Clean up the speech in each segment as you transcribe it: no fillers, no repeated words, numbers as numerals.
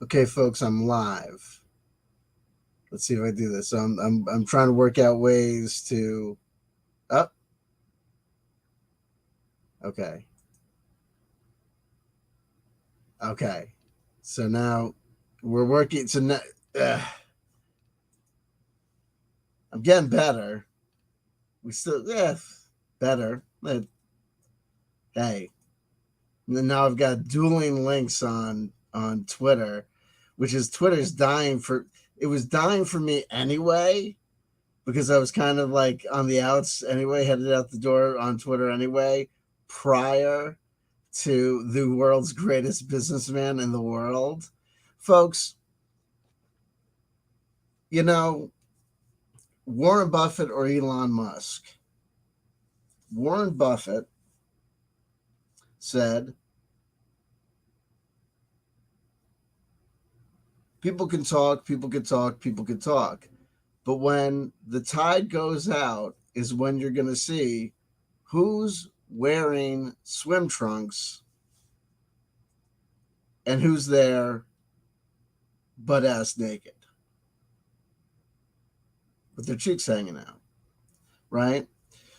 Okay, folks, I'm live. Let's see if I do this. So I'm trying to work out ways to. Oh, okay, okay. So now we're working. So now I'm getting better. We still, yeah, better. But hey, and then now I've got dueling links on Twitter, which is Twitter's dying for. It was dying for me anyway because I was kind of like on the outs anyway, headed out the door on Twitter anyway, prior to the world's greatest businessman in the world. Folks, you know, Warren Buffett or Elon Musk. Warren Buffett said, people can talk, people can talk, people can talk. But when the tide goes out, is when you're going to see who's wearing swim trunks and who's there butt ass naked with their cheeks hanging out, right?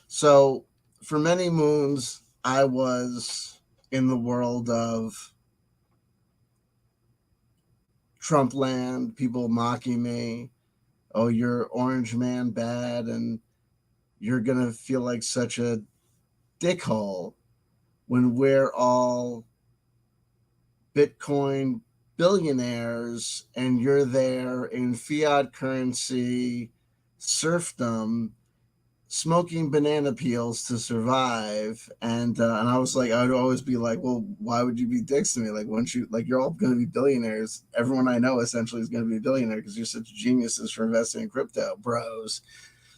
So for many moons, I was in the world of Trump land, people mocking me. Oh, you're orange man bad, and you're going to feel like such a dickhole when we're all Bitcoin billionaires and you're there in fiat currency serfdom smoking banana peels to survive. And I was like, I would always be like, well, why would you be dicks to me? Like, once you like, you're all going to be billionaires. Everyone I know essentially is going to be a billionaire because you're such geniuses for investing in crypto, bros.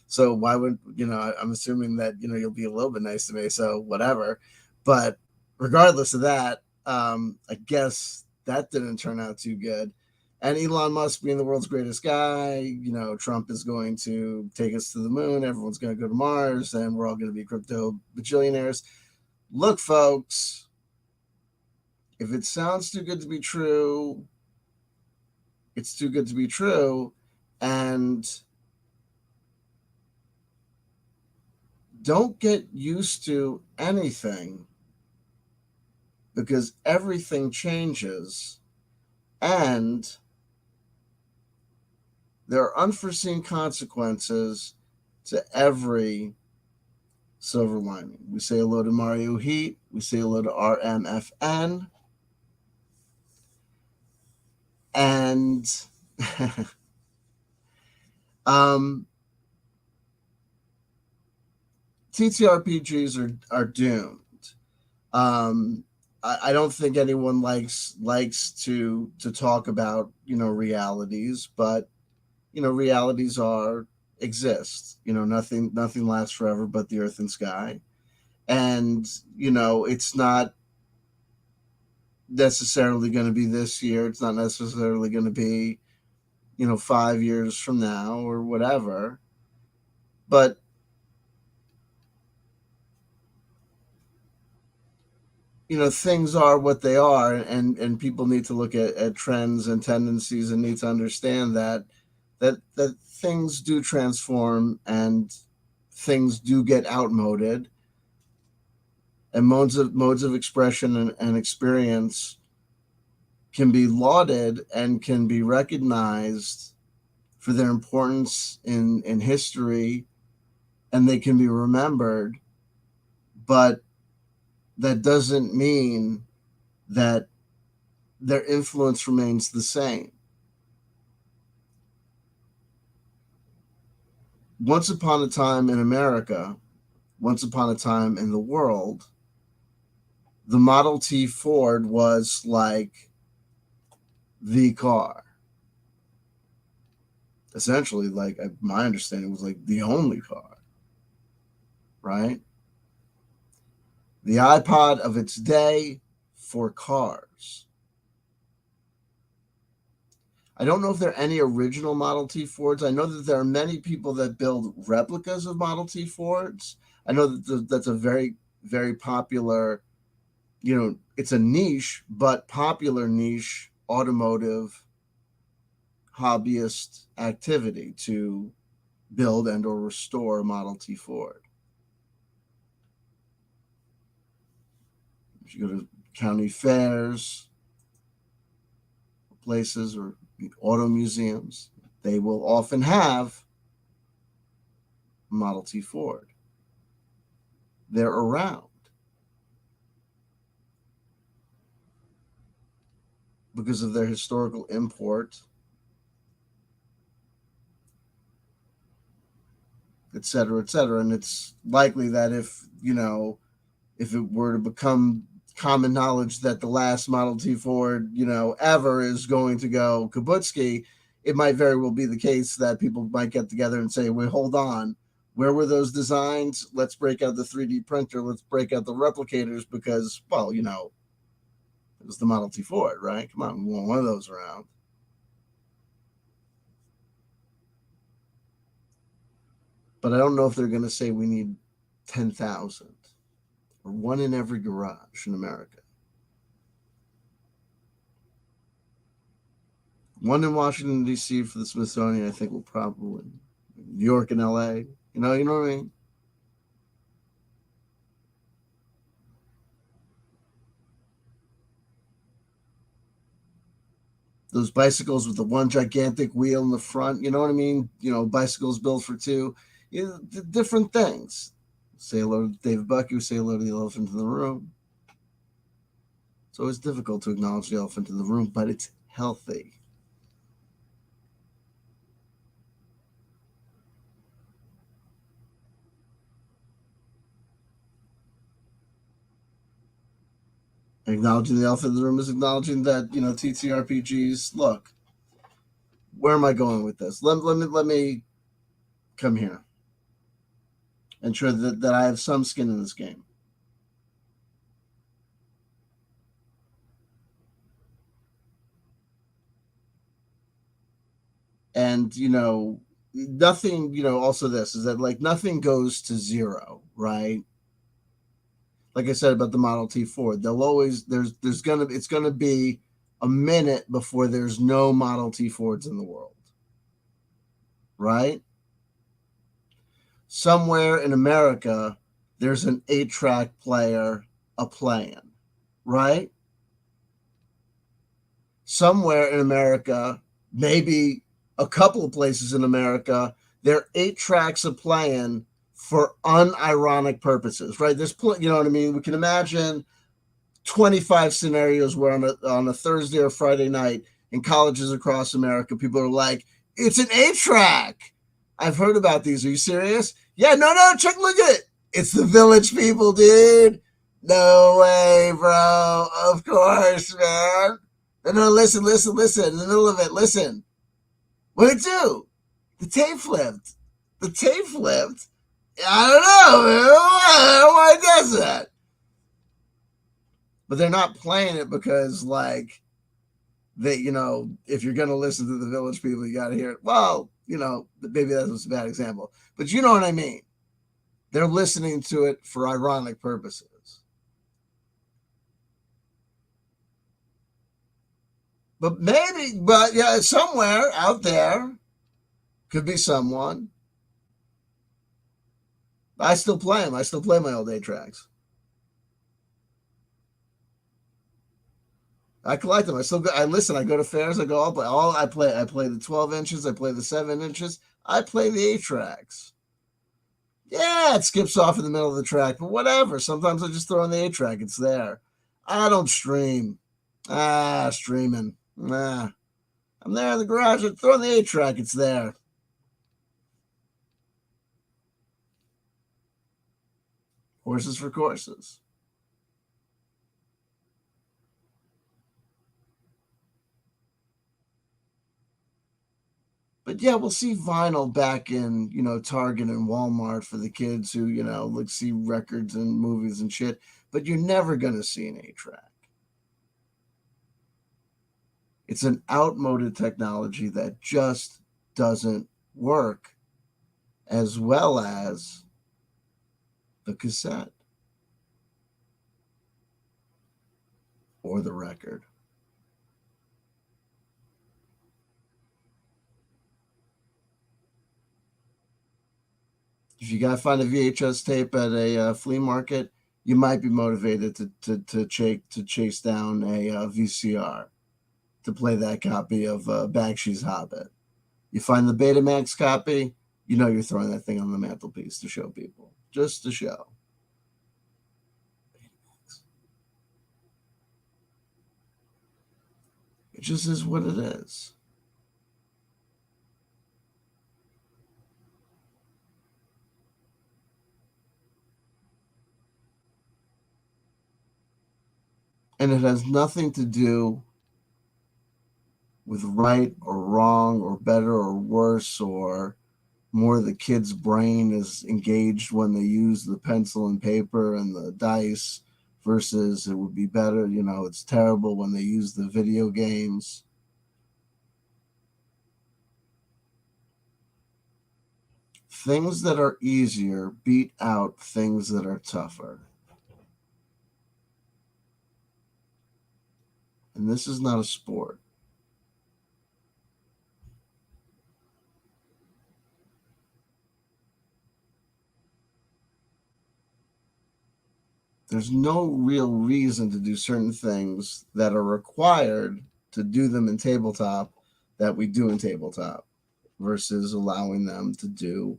So why would I'm assuming that you'll be a little bit nice to me. So whatever. But regardless of that, I guess that didn't turn out too good. And Elon Musk being the world's greatest guy, Trump is going to take us to the moon. Everyone's going to go to Mars, and we're all going to be crypto bajillionaires. Look, folks, if it sounds too good to be true, it's too good to be true. And don't get used to anything because everything changes. And there are unforeseen consequences to every silver lining. We say hello to Mario Heat. We say hello to RMFN. And um, TTRPGs are doomed. I don't think anyone likes to talk about realities, but realities are exist. Nothing lasts forever but the earth and sky, and it's not necessarily going to be this year. It's not necessarily going to be 5 years from now or whatever. But things are what they are, and people need to look at trends and tendencies and need to understand that things do transform and things do get outmoded, and modes of expression and experience can be lauded and can be recognized for their importance in history, and they can be remembered, but that doesn't mean that their influence remains the same. Once upon a time in America, once upon a time in the world, the Model T Ford was like the car. Essentially, like my understanding was like the only car, right? The iPod of its day for cars. I don't know if there are any original Model T Fords. I know that there are many people that build replicas of Model T Fords. I know that that's a very, very popular, it's a niche, but popular niche automotive hobbyist activity to build and or restore a Model T Ford. If you go to county fairs, places, or auto museums, they will often have Model T Ford. They're around because of their historical import, et cetera, et cetera. And it's likely that if it were to become common knowledge that the last Model T Ford, ever is going to go kabutsky, it might very well be the case that people might get together and say, wait, hold on. Where were those designs? Let's break out the 3D printer. Let's break out the replicators because, well, it was the Model T Ford, right? Come on, we want one of those around. But I don't know if they're going to say we need 10,000 or one in every garage in America. One in Washington, D.C. for the Smithsonian, I think will probably. New York and L.A. You know what I mean? Those bicycles with the one gigantic wheel in the front, you know what I mean? Bicycles built for two. Different things. Say hello to David Bucky, say hello to the elephant in the room. It's always difficult to acknowledge the elephant in the room, but it's healthy. Acknowledging the elephant in the room is acknowledging that, TTRPGs, look, where am I going with this? Let me come here. Ensure that I have some skin in this game. And, nothing, also this is that like nothing goes to zero, right? Like I said about the Model T Ford, they'll always it's gonna be a minute before there's no Model T Fords in the world, right? Somewhere in America, there's an 8-track player a playing, right? Somewhere in America, maybe a couple of places in America, there are 8 tracks of playing for unironic purposes, right? You know what I mean? We can imagine 25 scenarios where on a Thursday or Friday night in colleges across America, people are like, it's an 8-track. I've heard about these. Are you serious? Yeah, no, check, look at it. It's the Village People, dude. No way, bro. Of course, man. No, listen. In the middle of it, listen. What did it do? The tape flipped. I don't know, man. I don't know why it does that. But they're not playing it because, like, if you're going to listen to the Village People, you got to hear it. Well, maybe that was a bad example. But you know what I mean. They're listening to it for ironic purposes. But yeah, somewhere out there could be someone. I still play them. I still play my old 8-tracks. I collect them. I listen. I go to fairs. I go I play the 12 inches. I play the 7 inches. I play the 8-tracks. Yeah, it skips off in the middle of the track, but whatever. Sometimes I just throw in the 8-track. It's there. I don't stream. Streaming. Nah. I'm there in the garage. I throw in the 8-track. It's there. Horses for courses. But yeah, we'll see vinyl back in, Target and Walmart for the kids who, like see records and movies and shit. But you're never going to see an 8-track. It's an outmoded technology that just doesn't work as well as the cassette or the record. If you got to find a VHS tape at a flea market, you might be motivated to chase down a VCR to play that copy of Bakshi's Hobbit. You find the Betamax copy, you know you're throwing that thing on the mantelpiece to show people, just to show. It just is what it is. And it has nothing to do with right or wrong or better or worse or more the kid's brain is engaged when they use the pencil and paper and the dice versus it would be better, it's terrible when they use the video games. Things that are easier beat out things that are tougher. And this is not a sport. There's no real reason to do certain things that are required to do them in tabletop that we do in tabletop versus allowing them to do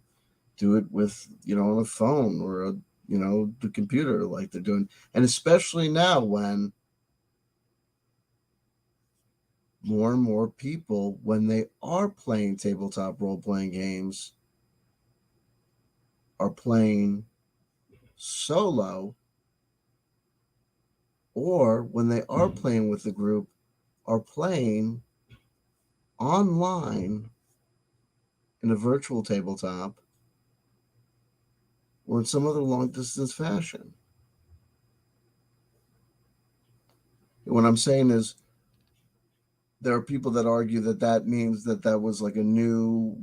it with, on a phone or the computer like they're doing. And especially now when more and more people, when they are playing tabletop role-playing games, are playing solo, or when they are playing with the group, are playing online in a virtual tabletop or in some other long distance fashion. What I'm saying is there are people that argue that means that was like a new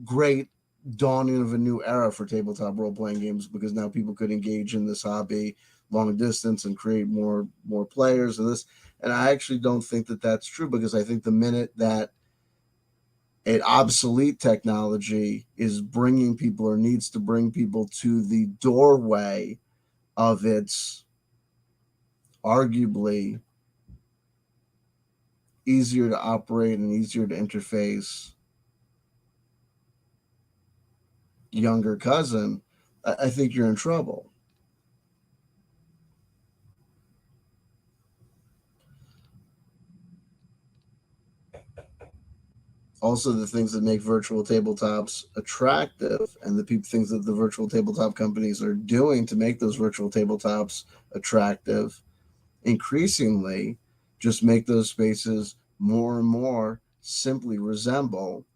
great dawning of a new era for tabletop role-playing games because now people could engage in this hobby long distance and create more players and this. And I actually don't think that that's true, because I think the minute that an obsolete technology is bringing people or needs to bring people to the doorway of its arguably easier to operate and easier to interface younger cousin, I think you're in trouble. Also, the things that make virtual tabletops attractive and the things that the virtual tabletop companies are doing to make those virtual tabletops attractive increasingly just make those spaces more and more simply resemble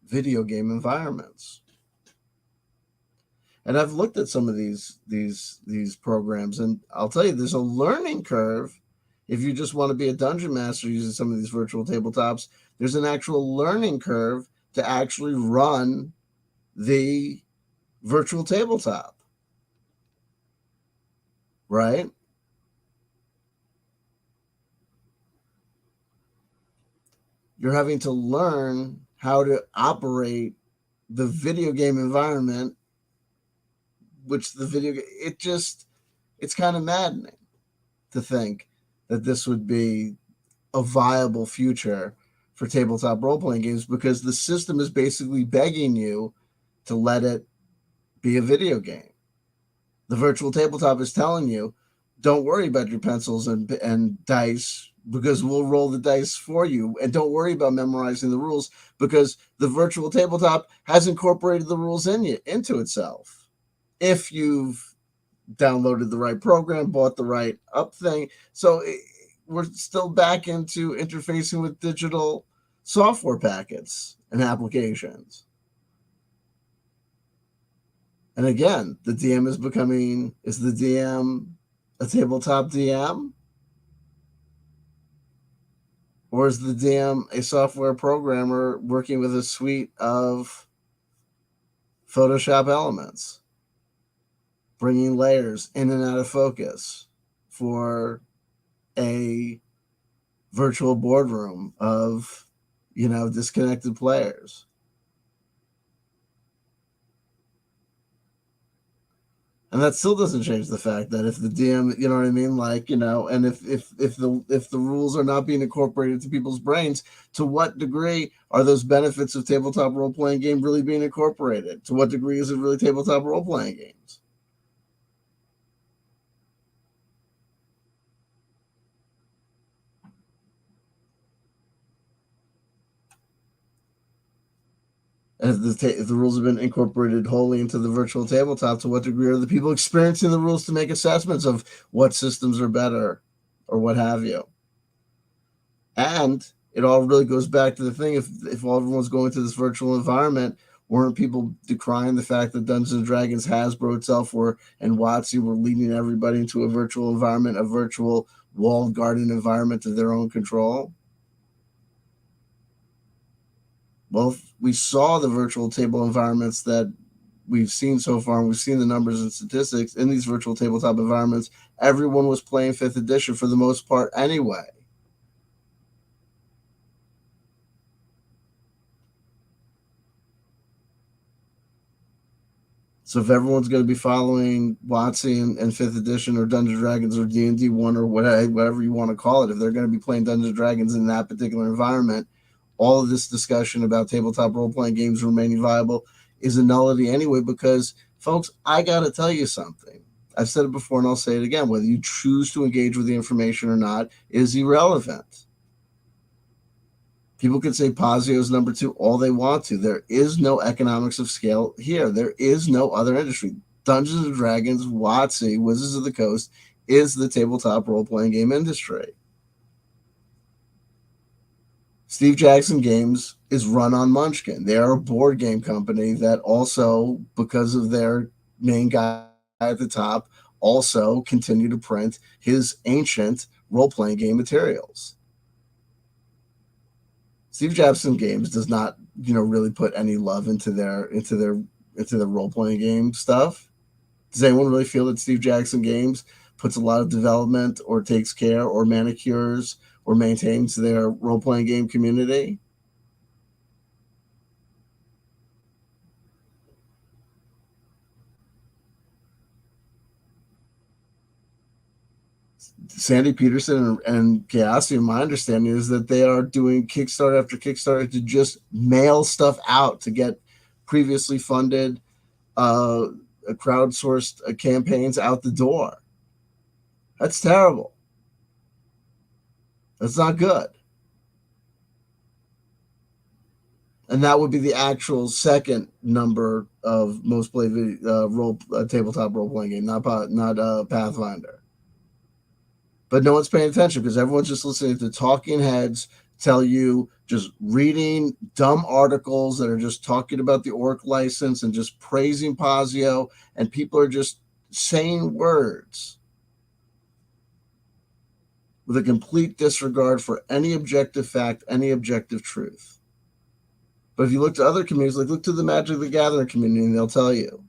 video game environments. And I've looked at some of these programs, and I'll tell you, there's a learning curve. If you just want to be a dungeon master using some of these virtual tabletops, there's an actual learning curve to actually run the virtual tabletop, right? You're having to learn how to operate the video game environment, which it's kind of maddening to think that this would be a viable future for tabletop role-playing games, because the system is basically begging you to let it be a video game. The virtual tabletop is telling you, don't worry about your pencils and dice, because we'll roll the dice for you. And don't worry about memorizing the rules, because the virtual tabletop has incorporated the rules into itself. If you've downloaded the right program, bought the right up thing. So we're still back into interfacing with digital software packets and applications. And again, the DM is the DM a tabletop DM? Or is the DM a software programmer working with a suite of Photoshop elements, bringing layers in and out of focus for a virtual boardroom of, disconnected players? And that still doesn't change the fact that if the DM, you know what I mean, like, and if the rules are not being incorporated into people's brains, to what degree are those benefits of tabletop role playing game really being incorporated? To what degree is it really tabletop role playing games? If the rules have been incorporated wholly into the virtual tabletop, to what degree are the people experiencing the rules to make assessments of what systems are better or what have you? And it all really goes back to the thing: if all everyone's going to this virtual environment, weren't people decrying the fact that Dungeons and Dragons, Hasbro itself, and WotC were leading everybody into a virtual environment, a virtual walled garden environment of their own control? Well, we saw the virtual table environments that we've seen so far, and we've seen the numbers and statistics in these virtual tabletop environments. Everyone was playing fifth edition for the most part anyway. So if everyone's going to be following WotC and fifth edition or Dungeons and Dragons or D&D 1 or whatever you want to call it, if they're going to be playing Dungeons and Dragons in that particular environment, all of this discussion about tabletop role-playing games remaining viable is a nullity anyway, because, folks, I got to tell you something. I've said it before and I'll say it again. Whether you choose to engage with the information or not is irrelevant. People can say Pazio is number 2 all they want to. There is no economics of scale here. There is no other industry. Dungeons and Dragons, WotC, Wizards of the Coast is the tabletop role-playing game industry. Steve Jackson Games is run on Munchkin. They are a board game company that also, because of their main guy at the top, also continue to print his ancient role-playing game materials. Steve Jackson Games does not, really put any love into their role-playing game stuff. Does anyone really feel that Steve Jackson Games puts a lot of development or takes care or manicures or maintains their role-playing game community? Sandy Peterson and Chaosium, my understanding is that they are doing Kickstarter after Kickstarter to just mail stuff out to get previously funded, crowdsourced campaigns out the door. That's terrible. That's not good. And that would be the actual second number of most played tabletop role playing game, not Pathfinder. But no one's paying attention because everyone's just listening to talking heads tell you, just reading dumb articles that are just talking about the orc license and just praising Pazio, and people are just saying words with a complete disregard for any objective fact, any objective truth. But if you look to other communities, like look to the Magic the Gathering community, and they'll tell you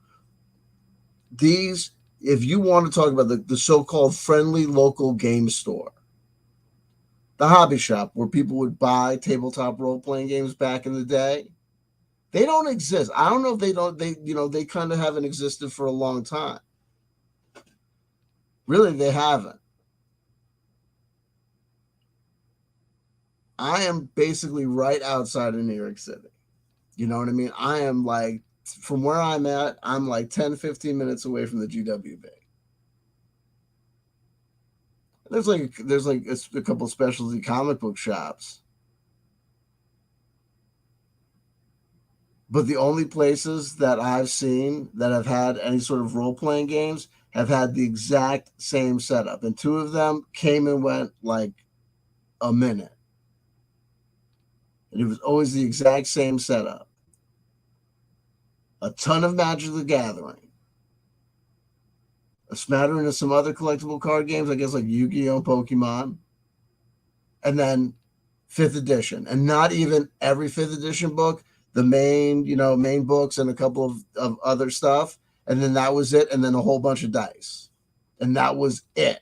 these. If you want to talk about the so-called friendly local game store, the hobby shop where people would buy tabletop role-playing games back in the day, they don't exist. I don't know if they kind of haven't existed for a long time. Really, they haven't. I am basically right outside of New York City. You know what I mean? I am like, from where I'm at, I'm like 10, 15 minutes away from the GWB. There's like a couple specialty comic book shops. But the only places that I've seen that have had any sort of role-playing games have had the exact same setup. And 2 of them came and went like a minute. And it was always the exact same setup. A ton of Magic the Gathering. A smattering of some other collectible card games, I guess like Yu-Gi-Oh! Pokemon. And then 5th edition. And not even every 5th edition book. The main books and a couple of other stuff. And then that was it. And then a whole bunch of dice. And that was it.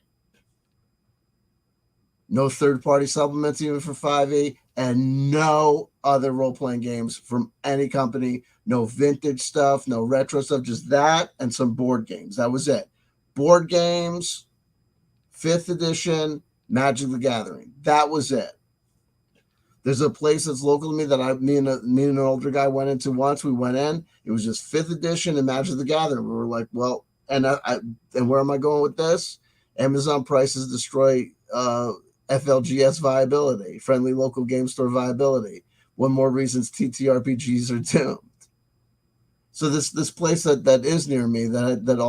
No third-party supplements even for 5e. And no other role-playing games from any company no vintage stuff, no retro stuff, just that and some board games. That was it. Board games, 5th edition, Magic the Gathering. That was it. There's a place that's local to me that me and an older guy went into once. We went in. It was just 5th edition and Magic the Gathering. We were like, well, and and where am I going with this? Amazon prices destroy FLGS viability, friendly local game store viability. One more reasons TTRPGs are doomed. So this place that is near me that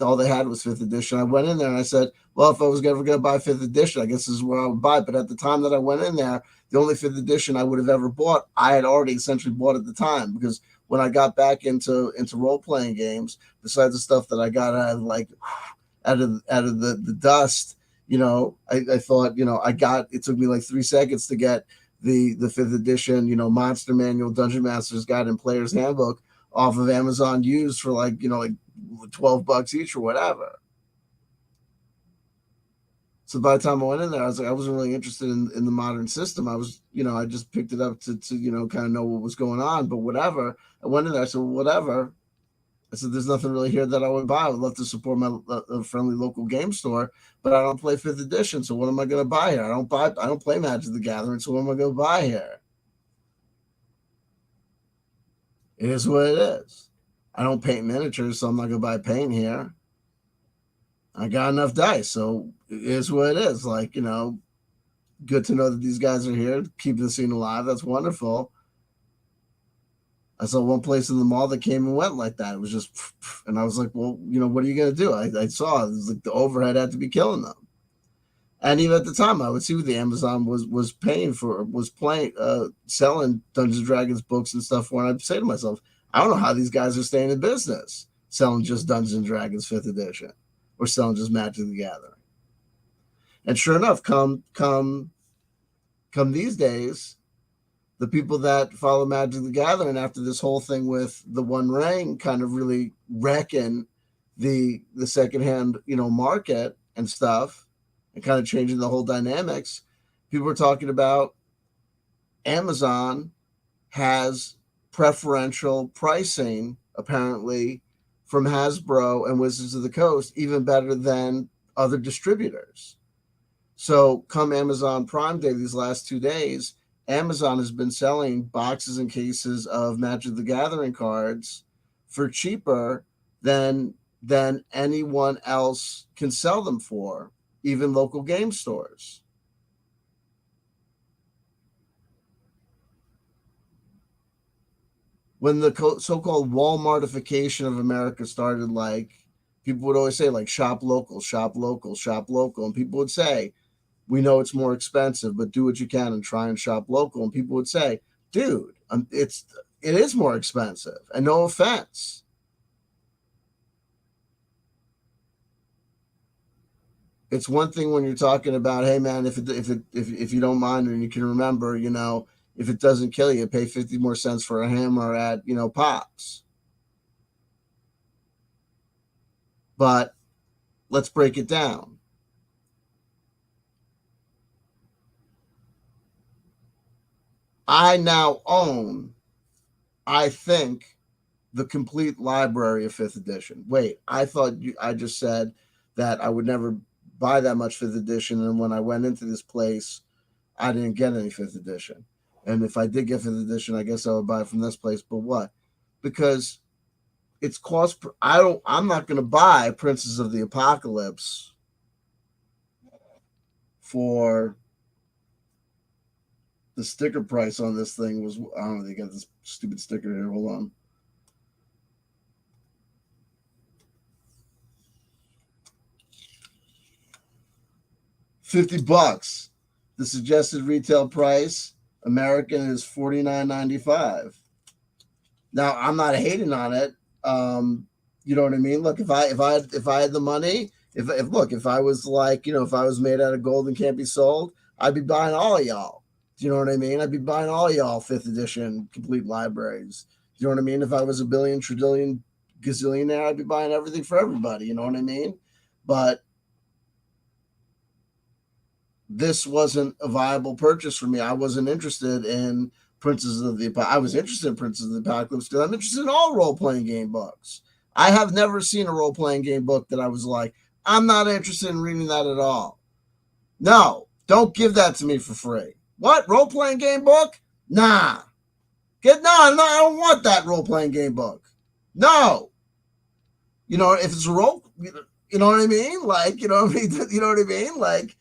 all they had was 5th edition. I went in there and I said, well, if I was ever going to buy 5th edition, I guess this is where I would buy. But at the time that I went in there, the only 5th edition I would have ever bought, I had already essentially bought at the time, because when I got back into role playing games, besides the stuff that I got out of the dust, I thought, it took me like 3 seconds to get the 5th edition, Monster Manual, Dungeon Master's Guide, and Player's Handbook off of Amazon used for like $12 each or whatever. So by the time I went in there, I was like, I wasn't really interested in the modern system. I was, I just picked it up to kind of know what was going on, but whatever. I went in there, I said, well, whatever. I said, there's nothing really here that I would buy. I would love to support my friendly local game store, but I don't play 5th edition. So what am I going to buy here? I don't play Magic the Gathering. So what am I going to buy here? It is what it is. I don't paint miniatures, so I'm not going to buy paint here. I got enough dice, so it is what it is. Like, good to know that these guys are here, keeping the scene alive. That's wonderful. I saw one place in the mall that came and went like that. It was just, and I was like, well, what are you going to do? I saw it was like the overhead had to be killing them. And even at the time, I would see what the Amazon was paying for, selling Dungeons and Dragons books and stuff for. And I'd say to myself, I don't know how these guys are staying in business selling just Dungeons and Dragons 5th edition or selling just Magic the Gathering. And sure enough, come these days, the people that follow Magic the Gathering, after this whole thing with the One Ring kind of really wrecking the secondhand, market and stuff, and kind of changing the whole dynamics, people were talking about Amazon has preferential pricing, apparently, from Hasbro and Wizards of the Coast, even better than other distributors. So come Amazon Prime Day, these last 2 days, Amazon has been selling boxes and cases of Magic the Gathering cards for cheaper than anyone else can sell them for, even local game stores. When the so-called Walmartification of America started, like, people would always say, like, shop local, shop local, shop local. And people would say, we know it's more expensive, but do what you can and try and shop local. And people would say, dude, it is more expensive. And no offense. It's one thing when you're talking about, hey man, if you don't mind and you can remember, if it doesn't kill you, pay 50 more cents for a hammer at, Pops. But let's break it down. I now own, I think, the complete library of 5th edition. Wait, I thought I just said that I would never buy that much 5th edition, and when I went into this place, I didn't get any 5th edition. And if I did get 5th edition, I guess I would buy it from this place. But what? Because it's cost. I'm not going to buy Princes of the Apocalypse for the sticker price on this thing was, I don't know, they got this stupid sticker here. Hold on. $50. The suggested retail price, American, is $49.95. Now, I'm not hating on it. You know what I mean? Look, if I had the money, if I was like, if I was made out of gold and can't be sold, I'd be buying all of y'all. Do you know what I mean? I'd be buying all y'all 5th edition complete libraries. Do you know what I mean? If I was a billion, trillion, gazillionaire, I'd be buying everything for everybody. You know what I mean? But this wasn't a viable purchase for me. I wasn't interested in Princes of the Apocalypse. I was interested in Princes of the Apocalypse because I'm interested in all role-playing game books. I have never seen a role-playing game book that I was like, I'm not interested in reading that at all. No, don't give that to me for free. What? Role-playing game book? Nah. No, I don't want that role-playing game book. No. If it's a role, you know what I mean? Like, you know what I mean? You know what I mean? Like,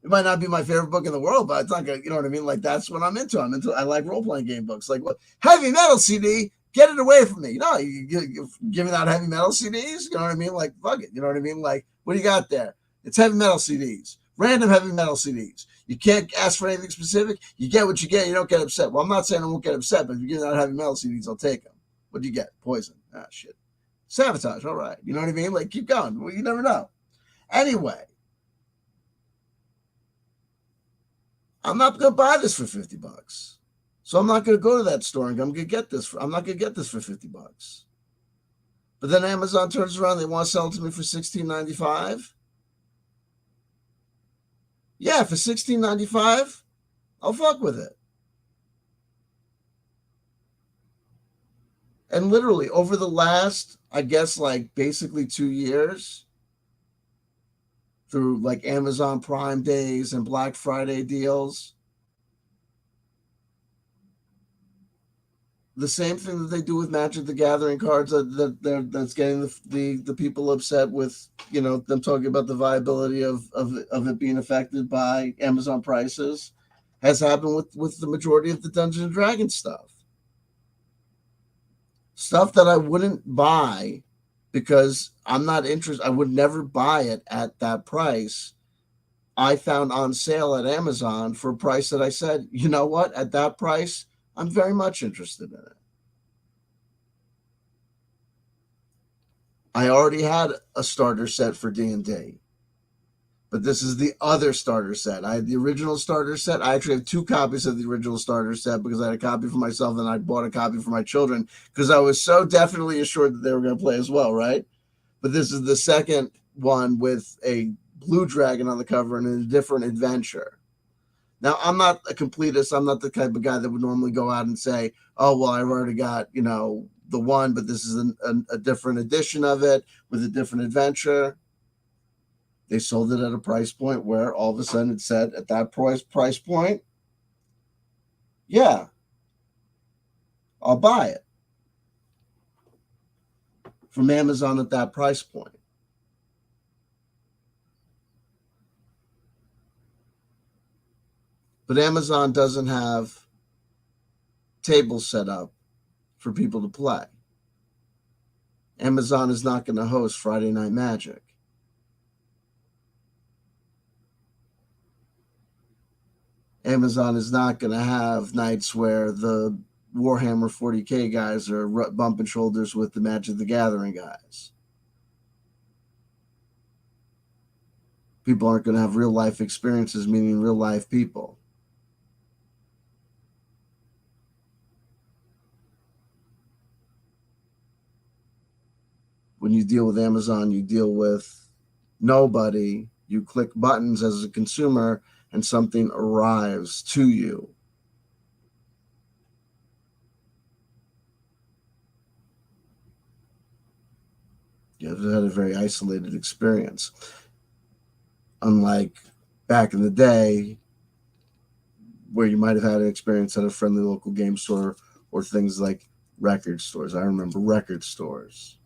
it might not be my favorite book in the world, but it's not gonna, you know what I mean? Like, that's what I'm into. I like role-playing game books. Like, what? Heavy metal CD, get it away from me. No, you're giving out heavy metal CDs? You know what I mean? Like, fuck it. You know what I mean? Like, what do you got there? It's heavy metal CDs. Random heavy metal CDs. You can't ask for anything specific. You get what you get. You don't get upset. Well, I'm not saying I won't get upset, but if you're giving out heavy metal CDs, I'll take them. What do you get? Poison. Ah, shit. Sabotage. All right. You know what I mean? Like, keep going. Well, you never know. Anyway, I'm not going to buy this for $50. So I'm not going to go to that store and I'm going to get this. I'm not going to get this for $50. But then Amazon turns around. They want to sell it to me for $16.95. Yeah, for $16.95, I'll fuck with it. And literally over the last, I guess, like basically 2 years, through like Amazon Prime days and Black Friday deals, the same thing that they do with Magic the Gathering cards that's getting the people upset with, them talking about the viability of it being affected by Amazon prices, has happened with the majority of the Dungeons and Dragons stuff that I wouldn't buy because I'm not interested. I would never buy it at that price. I found on sale at Amazon for a price that I said, you know what, at that price, I'm very much interested in it. I already had a starter set for D&D, but this is the other starter set. I had the original starter set. I actually have 2 copies of the original starter set because I had a copy for myself and I bought a copy for my children because I was so definitely assured that they were going to play as well, right? But this is the second one with a blue dragon on the cover and a different adventure. Now, I'm not a completist. I'm not the type of guy that would normally go out and say, oh, well, I've already got, the one, but this is a different edition of it with a different adventure. They sold it at a price point where all of a sudden it said at that price point, yeah, I'll buy it from Amazon at that price point. But Amazon doesn't have tables set up for people to play. Amazon is not going to host Friday Night Magic. Amazon is not going to have nights where the Warhammer 40K guys are bumping shoulders with the Magic the Gathering guys. People aren't going to have real life experiences, meaning real life people. When you deal with Amazon, you deal with nobody. You click buttons as a consumer and something arrives to you. You've had a very isolated experience. Unlike back in the day, where you might have had an experience at a friendly local game store or things like record stores. I remember record stores.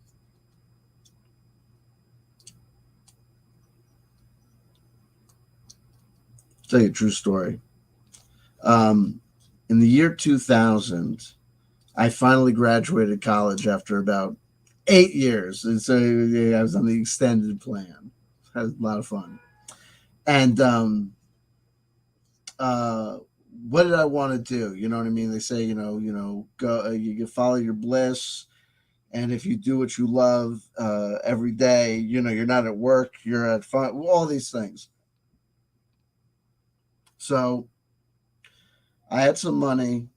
I'll tell you a true story. In the year 2000, I finally graduated college after about 8 years. And so I was on the extended plan. It was a lot of fun. And what did I want to do? You know what I mean? They say, go, you can follow your bliss. And if you do what you love every day, you're not at work, you're at fun, all these things. So I had some money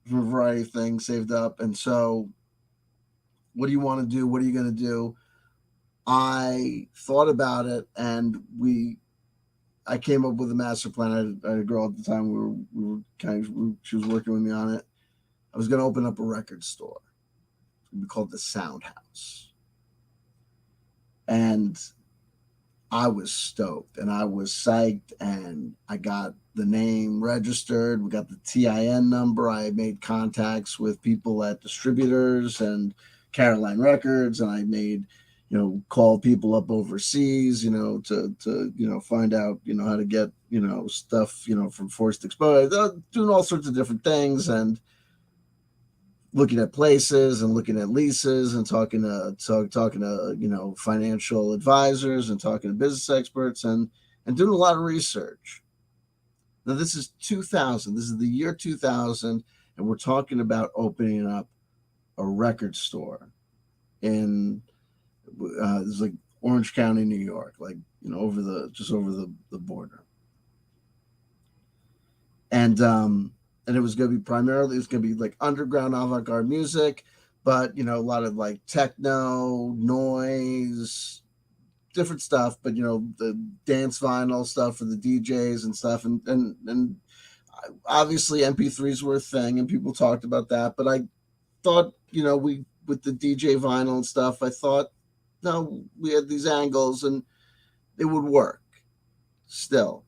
from a variety of things saved up. And so what do you want to do? What are you going to do? I thought about it and we I came up with a master plan. I had a girl at the time. She was working with me on it. I was going to open up a record store. It would be called the Sound House. And I was stoked and I was psyched, and I got the name registered. We got the TIN number. I made contacts with people at distributors and Caroline Records, and I made, call people up overseas, to find out, how to get, stuff, from forced exposure, doing all sorts of different things, and looking at places and looking at leases and talking to financial advisors and talking to business experts and doing a lot of research. Now this is 2000. This is the year 2000, and we're talking about opening up a record store in it's like Orange County, New York, like over the border. And it was going to be primarily, it's going to be like underground avant-garde music, but a lot of like techno, noise, different stuff, but the dance vinyl stuff for the DJs and stuff, and obviously MP3s were a thing and people talked about that, but I thought, we, with the DJ vinyl and stuff, I thought, no, we had these angles and it would work still.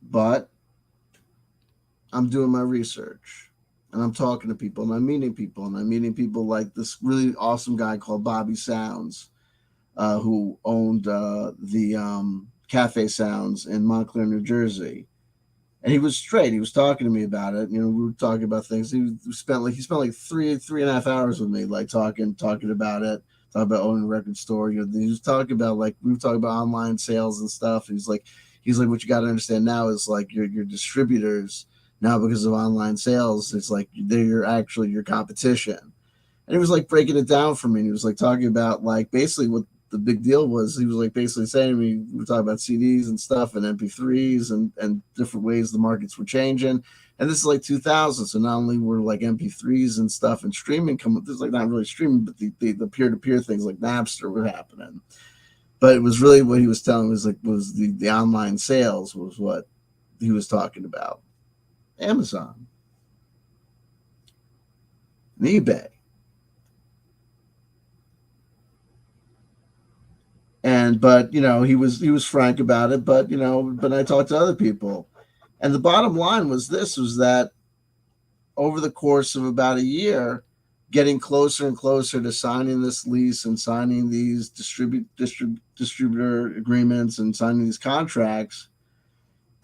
But I'm doing my research and I'm talking to people and I'm meeting people like this really awesome guy called Bobby Sounds, who owned the Cafe Sounds in Montclair, New Jersey. And he was straight. He was talking to me about it. We were talking about things. He spent like 3.5 hours with me, like talking about it, talking about owning a record store. He was talking about, like, we were talking about online sales and stuff. He's like, what you got to understand now is, like, your distributors now, because of online sales, it's like they're actually your competition. And he was like breaking it down for me. And he was like talking about, like, basically what the big deal was. He was like basically saying to me, we were talking about CDs and stuff and MP3s and different ways the markets were changing. And this is like 2000. So not only were like MP3s and stuff and streaming come up, this is like not really streaming, but the peer-to-peer things like Napster were happening. But it was really what he was telling me was the online sales was what he was talking about. Amazon and eBay. But he was frank about it, but I talked to other people, and the bottom line was that over the course of about a year, getting closer and closer to signing this lease and signing these distributor agreements and signing these contracts,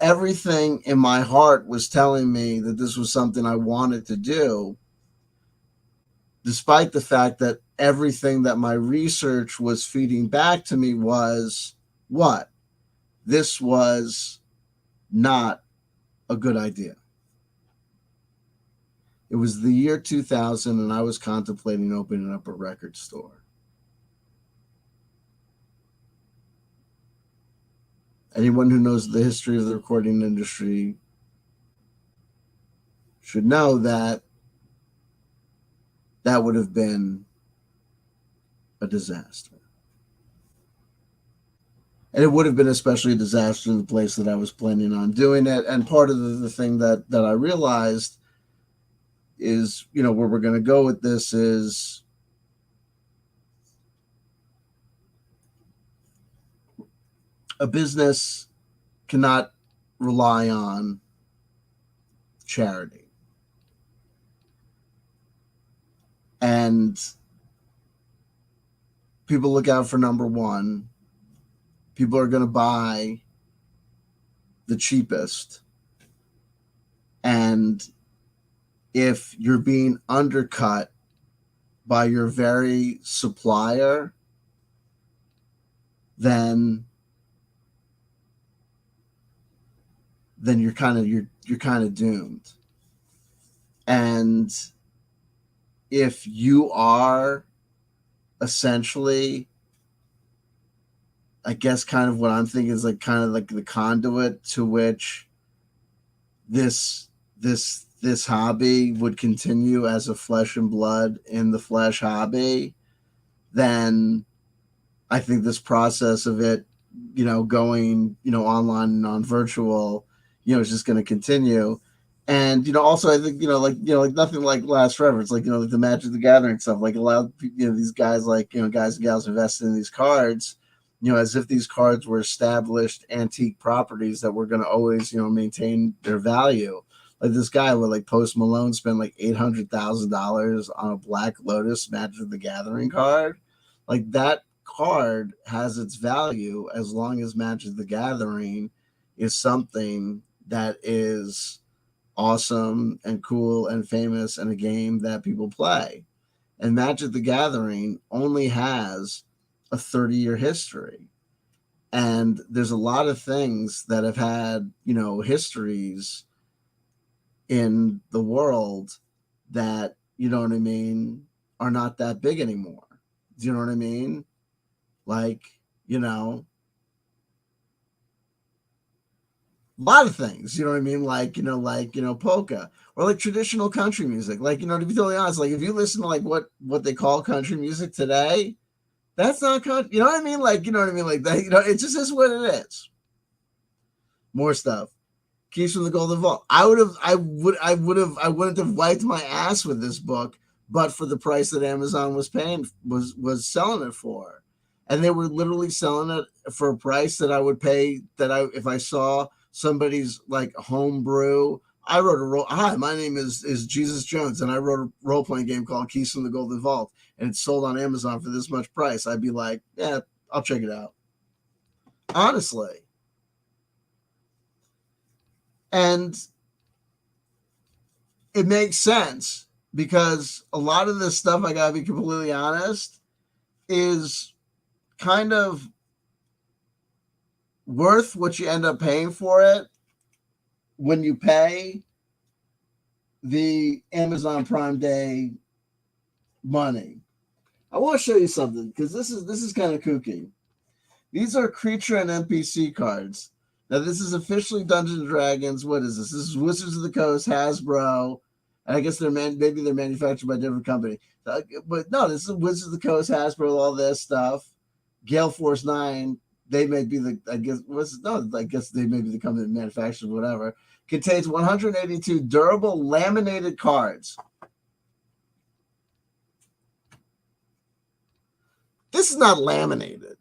everything in my heart was telling me that this was something I wanted to do, despite the fact that everything that my research was feeding back to me was what? This was not a good idea. It was the year 2000, and I was contemplating opening up a record store. Anyone who knows the history of the recording industry should know that that would have been a disaster. And it would have been especially a disaster in the place that I was planning on doing it. And part of the thing that I realized is, where we're going to go with this is a business cannot rely on charity. And people look out for number one. People are going to buy the cheapest. And if you're being undercut by your very supplier, then you're kind of doomed. And if you are essentially, I guess, kind of what I'm thinking is like kind of like the conduit to which this hobby would continue as a flesh and blood in the flesh hobby, then I think this process of it, going, online and on virtual, is just going to continue. And, also I think, like nothing like lasts forever. It's like, like the Magic the Gathering stuff, like allow, these guys, like, guys and gals invested in these cards, as if these cards were established antique properties that were going to always, maintain their value. Like this guy with like Post Malone spent like $800,000 on a Black Lotus Magic the Gathering card. Like that card has its value as long as Magic the Gathering is something that is awesome and cool and famous and a game that people play. And Magic the Gathering only has a 30-year history. And there's a lot of things that have had, histories in the world that, what I mean, are not that big anymore. Do you know what I mean? Like, a lot of things, you know what I mean? Like, polka or like traditional country music. Like, to be totally honest, like if you listen to like what they call country music today, that's not country. You know what I mean? Like, you know what I mean? Like that, it just is what it is. More stuff. Keys from the Golden Vault. I wouldn't have wiped my ass with this book, but for the price that Amazon was selling it for. And they were literally selling it for a price that I would pay if I saw somebody's like homebrew. I wrote hi, my name is Jesus Jones, and I wrote a role-playing game called Keys from the Golden Vault, and it's sold on Amazon for this much price. I'd be like, yeah, I'll check it out. Honestly. And it makes sense because a lot of this stuff, I gotta be completely honest, is kind of worth what you end up paying for it when you pay the Amazon Prime Day money. I want to show you something because this is kind of kooky. These are creature and NPC cards. Now, this is officially Dungeons & Dragons. What is this? This is Wizards of the Coast, Hasbro. And I guess maybe they're manufactured by a different company. But no, this is Wizards of the Coast, Hasbro, all this stuff. Gale Force 9, they may be I guess they may be the company that manufactures whatever. Contains 182 durable laminated cards. This is not laminated.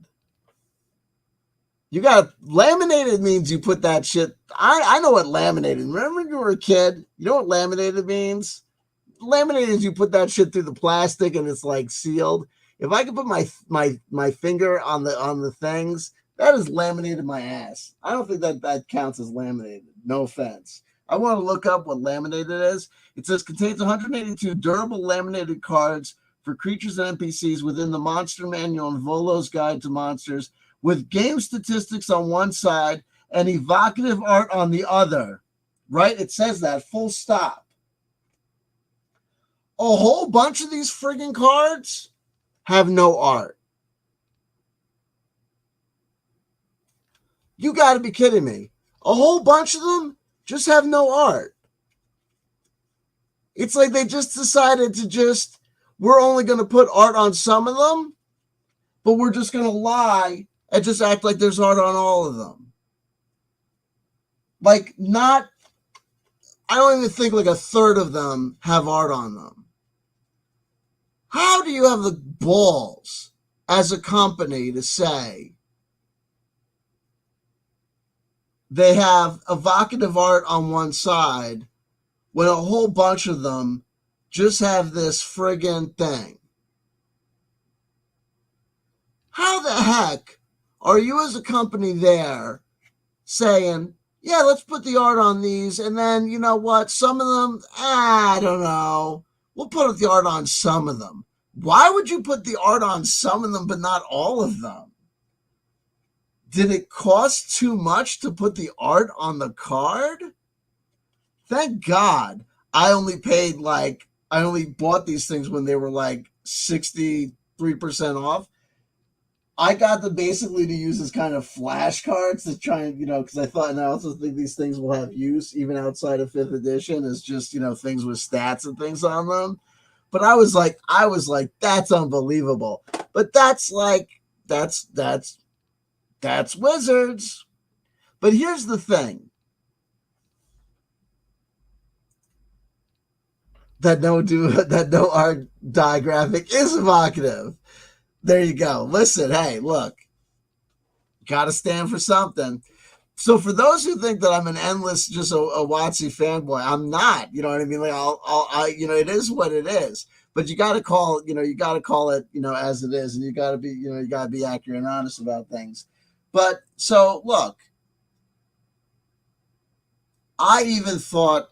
You got laminated means you put that shit. I know what laminated. Remember when you were a kid? You know what laminated means? Laminated is you put that shit through the plastic and it's like sealed. If I could put my finger on the things, that is laminated my ass. I don't think that counts as laminated. No offense. I want to look up what laminated is. It says contains 182 durable laminated cards for creatures and NPCs within the Monster Manual and Volo's Guide to Monsters, with game statistics on one side and evocative art on the other. Right? It says that, full stop. A whole bunch of these friggin' cards have no art. You got to be kidding me. A whole bunch of them just have no art. It's like they just decided we're only going to put art on some of them, but we're just going to lie and just act like there's art on all of them. Like I don't even think like a third of them have art on them. How do you have the balls as a company to say they have evocative art on one side when a whole bunch of them just have this friggin' thing? How the heck are you as a company there saying, yeah, let's put the art on these, and then, you know what, some of them, I don't know, we'll put the art on some of them. Why would you put the art on some of them but not all of them? Did it cost too much to put the art on the card? Thank God I only bought these things when they were like 63% off. I got them basically to use as kind of flashcards to try and, because I thought, and I also think these things will have use even outside of 5th edition as just, things with stats and things on them. But I was like, that's unbelievable. But that's like that's wizards. But here's the thing that no art die graphic is evocative. There you go. Listen, hey, look, got to stand for something. So for those who think that I'm an endless, just a WotC fanboy, I'm not. You know what I mean? Like it is what it is. But you got to call, you got to call it, as it is, and you got to be, you got to be accurate and honest about things. But so look, I even thought,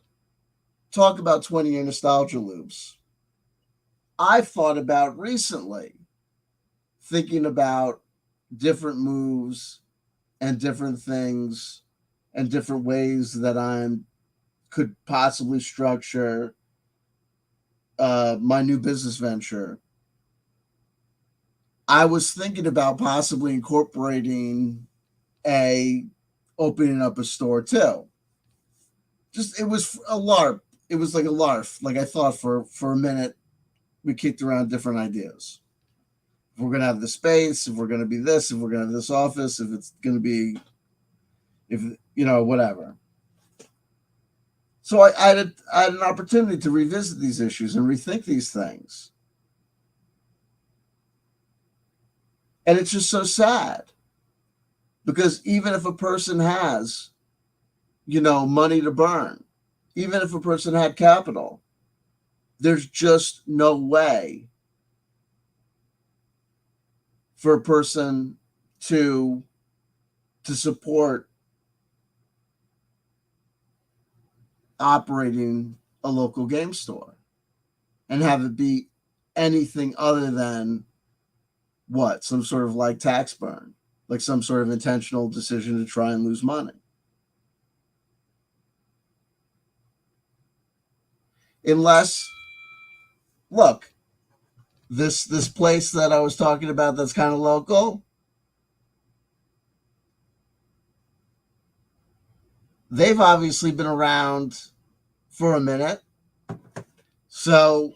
talk about 20-year nostalgia loops. I thought about recently thinking about different moves and different things and different ways that I could possibly structure my new business venture. I was thinking about possibly incorporating opening up a store too. Just, it was a LARP. It was like a LARF. Like, I thought for a minute, we kicked around different ideas. If we're gonna have the space, if we're gonna be this, if we're gonna have this office, if it's gonna be, if whatever. So I had an opportunity to revisit these issues and rethink these things. And it's just so sad, because even if a person has, money to burn, even if a person had capital, there's just no way for a person to support operating a local game store and have it be anything other than what? Some sort of like tax burn, like some sort of intentional decision to try and lose money. Unless, look, this place that I was talking about that's kind of local, they've obviously been around for a minute. So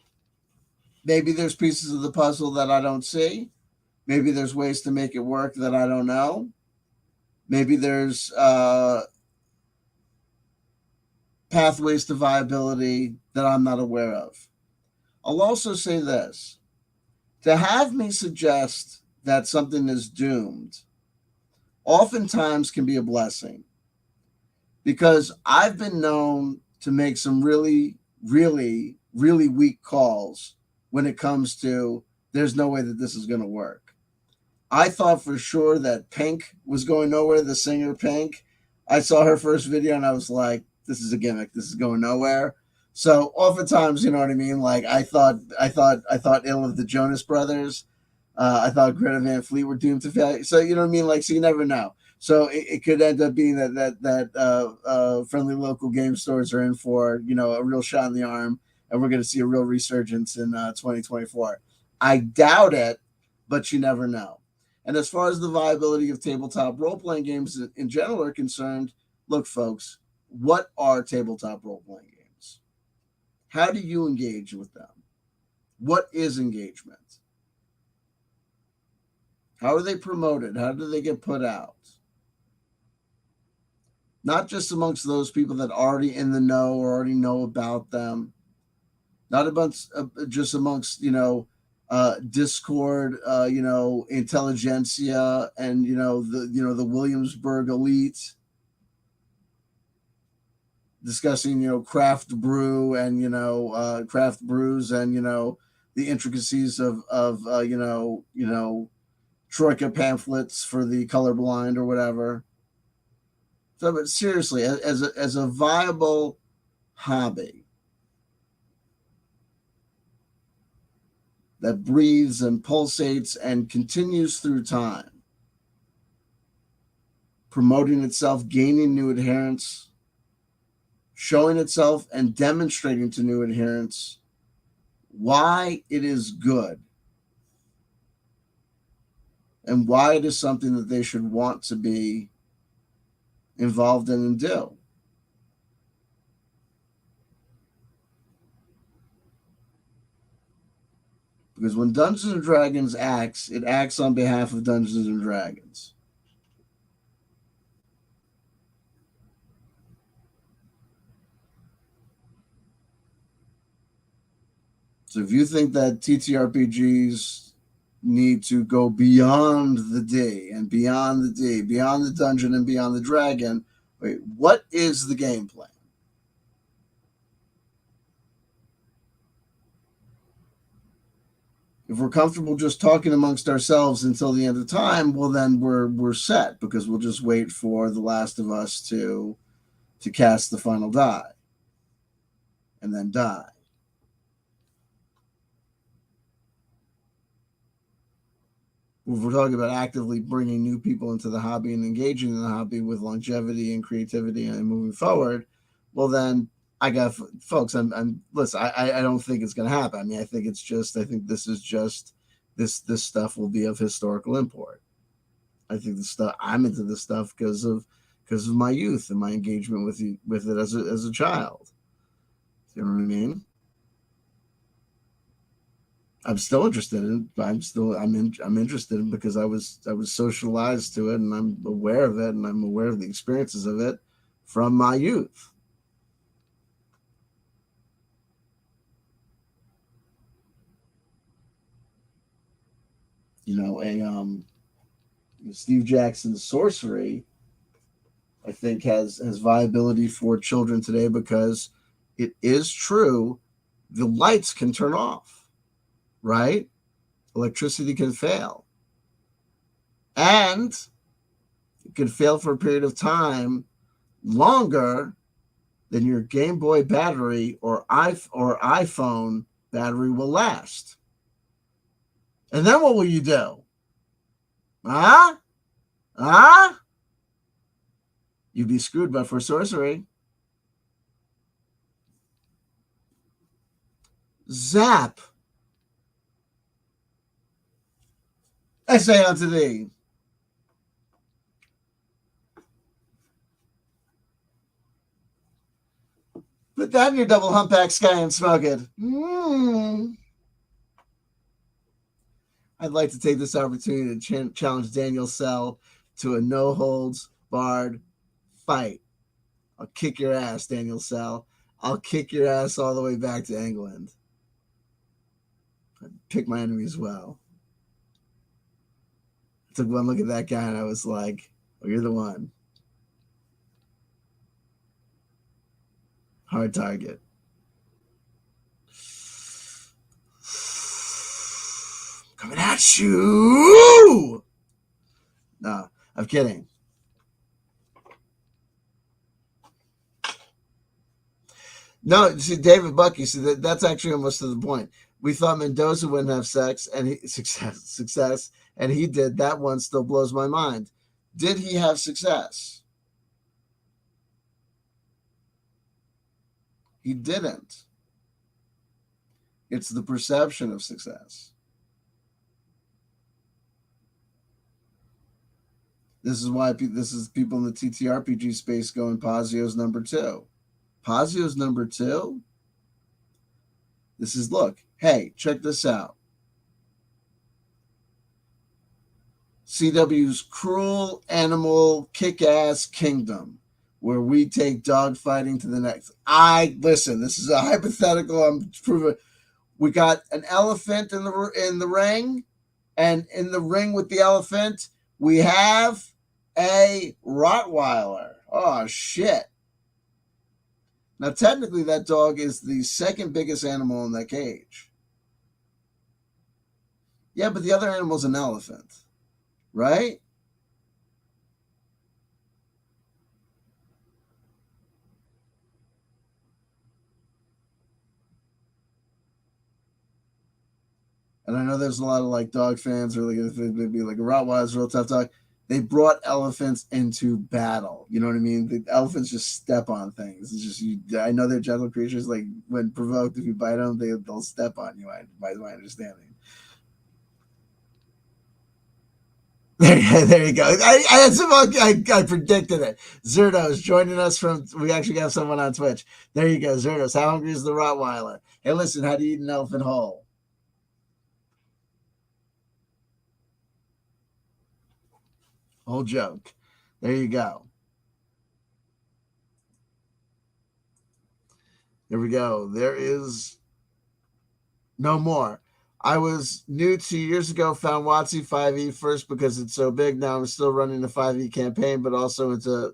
maybe there's pieces of the puzzle that I don't see. Maybe there's ways to make it work that I don't know. Maybe there's pathways to viability that I'm not aware of. I'll also say this: to have me suggest that something is doomed oftentimes can be a blessing, because I've been known to make some really, really, really weak calls when it comes to, there's no way that this is going to work. I thought for sure that Pink was going nowhere, the singer Pink. I saw her first video and I was like, this is a gimmick. This is going nowhere. So oftentimes, you know what I mean? Like, I thought ill of the Jonas Brothers. I thought Greta Van Fleet were doomed to failure. So, you know what I mean? Like, so you never know. So it could end up being that friendly local game stores are in for, a real shot in the arm, and we're going to see a real resurgence in 2024. I doubt it, but you never know. And as far as the viability of tabletop role-playing games in general are concerned, look, folks, what are tabletop role-playing games? How do you engage with them? What is engagement? How are they promoted? How do they get put out? Not just amongst those people that are already in the know or already know about them. Not amongst just amongst Discord, intelligentsia, and the Williamsburg elite discussing craft brew and craft brews and the intricacies of troika pamphlets for the colorblind or whatever. So, but seriously, as a viable hobby that breathes and pulsates and continues through time, promoting itself, gaining new adherents, showing itself and demonstrating to new adherents why it is good and why it is something that they should want to be involved in and do. Because when Dungeons and Dragons acts, it acts on behalf of Dungeons and Dragons. So if you think that TTRPGs need to go beyond the D and beyond the D, beyond the dungeon and beyond the dragon, wait, what is the game plan? If we're comfortable just talking amongst ourselves until the end of time, well then we're set, because we'll just wait for The Last of Us to cast the final die and then die. If we're talking about actively bringing new people into the hobby and engaging in the hobby with longevity and creativity and moving forward, well then I got folks. I'm listen. I don't think it's going to happen. I mean, I think this is just this stuff will be of historical import. I think I'm into this stuff because of my youth and my engagement with it as a child. You know what I mean? I'm still interested in it. I'm interested in it because I was socialized to it, and I'm aware of it, and I'm aware of the experiences of it from my youth. You know, Steve Jackson's sorcery, I think, has viability for children today, because it is true the lights can turn off, right? Electricity can fail, and it can fail for a period of time longer than your Game Boy battery or iPhone battery will last. And then what will you do? Huh? Huh? You'd be screwed but for sorcery. Zap. I say unto thee. Put that in your double humpback sky and smoke it. I'd like to take this opportunity to challenge Daniel Sell to a no-holds-barred fight. I'll kick your ass, Daniel Sell. I'll kick your ass all the way back to England. I'd pick my enemies well. I took one look at that guy and I was like, oh, you're the one. Hard target. Coming at you. No, I'm kidding. No, see, David Bucky, see, that's actually almost to the point. We thought Mendoza wouldn't have success, and he did. That one still blows my mind. Did he have success? He didn't. It's the perception of success. This is why this is people in the TTRPG space going Pazio's number 2. Pazio's number 2. This is, look, hey, check this out. CW's Cruel Animal Kick-Ass Kingdom, where we take dogfighting to the next. Listen, this is a hypothetical. I'm proving. We got an elephant in the ring, and in the ring with the elephant, we have a Rottweiler. Oh, shit. Now, technically, that dog is the second biggest animal in that cage. Yeah, but the other animal's an elephant, right? And I know there's a lot of like dog fans, or like maybe like a Rottweiler's a real tough dog. They brought elephants into battle. You know what I mean? The elephants just step on things. It's just I know they're gentle creatures. Like when provoked, if you bite them, they'll step on you. By my understanding. There you go. I predicted it. Zerdos joining us from. We actually got someone on Twitch. There you go, Zerdos. How hungry is the Rottweiler? Hey, listen. How do you eat an elephant whole? Whole joke. There you go. There we go. There is no more. I was new 2 years ago, found WotC 5e first because it's so big. Now I'm still running the 5e campaign, but also it's a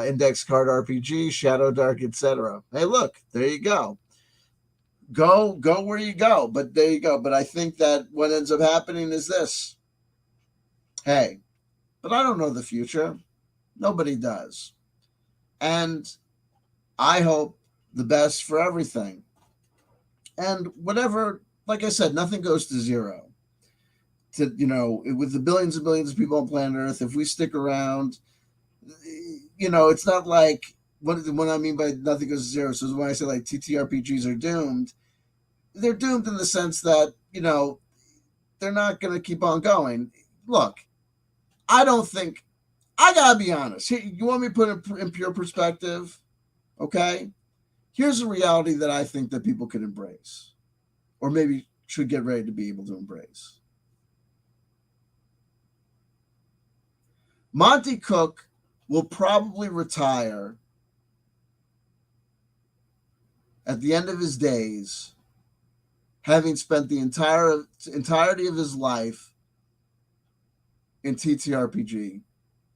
index card RPG, Shadow Dark, etc. Hey, look, there you go. Go where you go. But there you go. But I think that what ends up happening is this. Hey, but I don't know the future. Nobody does. And I hope the best for everything. And whatever, like I said, nothing goes to zero. With the billions and billions of people on planet Earth, if we stick around, it's not like what I mean by nothing goes to zero. So when I say like TTRPGs are doomed, they're doomed in the sense that, they're not going to keep on going. Look, I don't think, I got to be honest. Here, you want me to put it in pure perspective? Okay. Here's a reality that I think that people can embrace, or maybe should get ready to be able to embrace. Monty Cook will probably retire at the end of his days, having spent the entirety of his life in TTRPG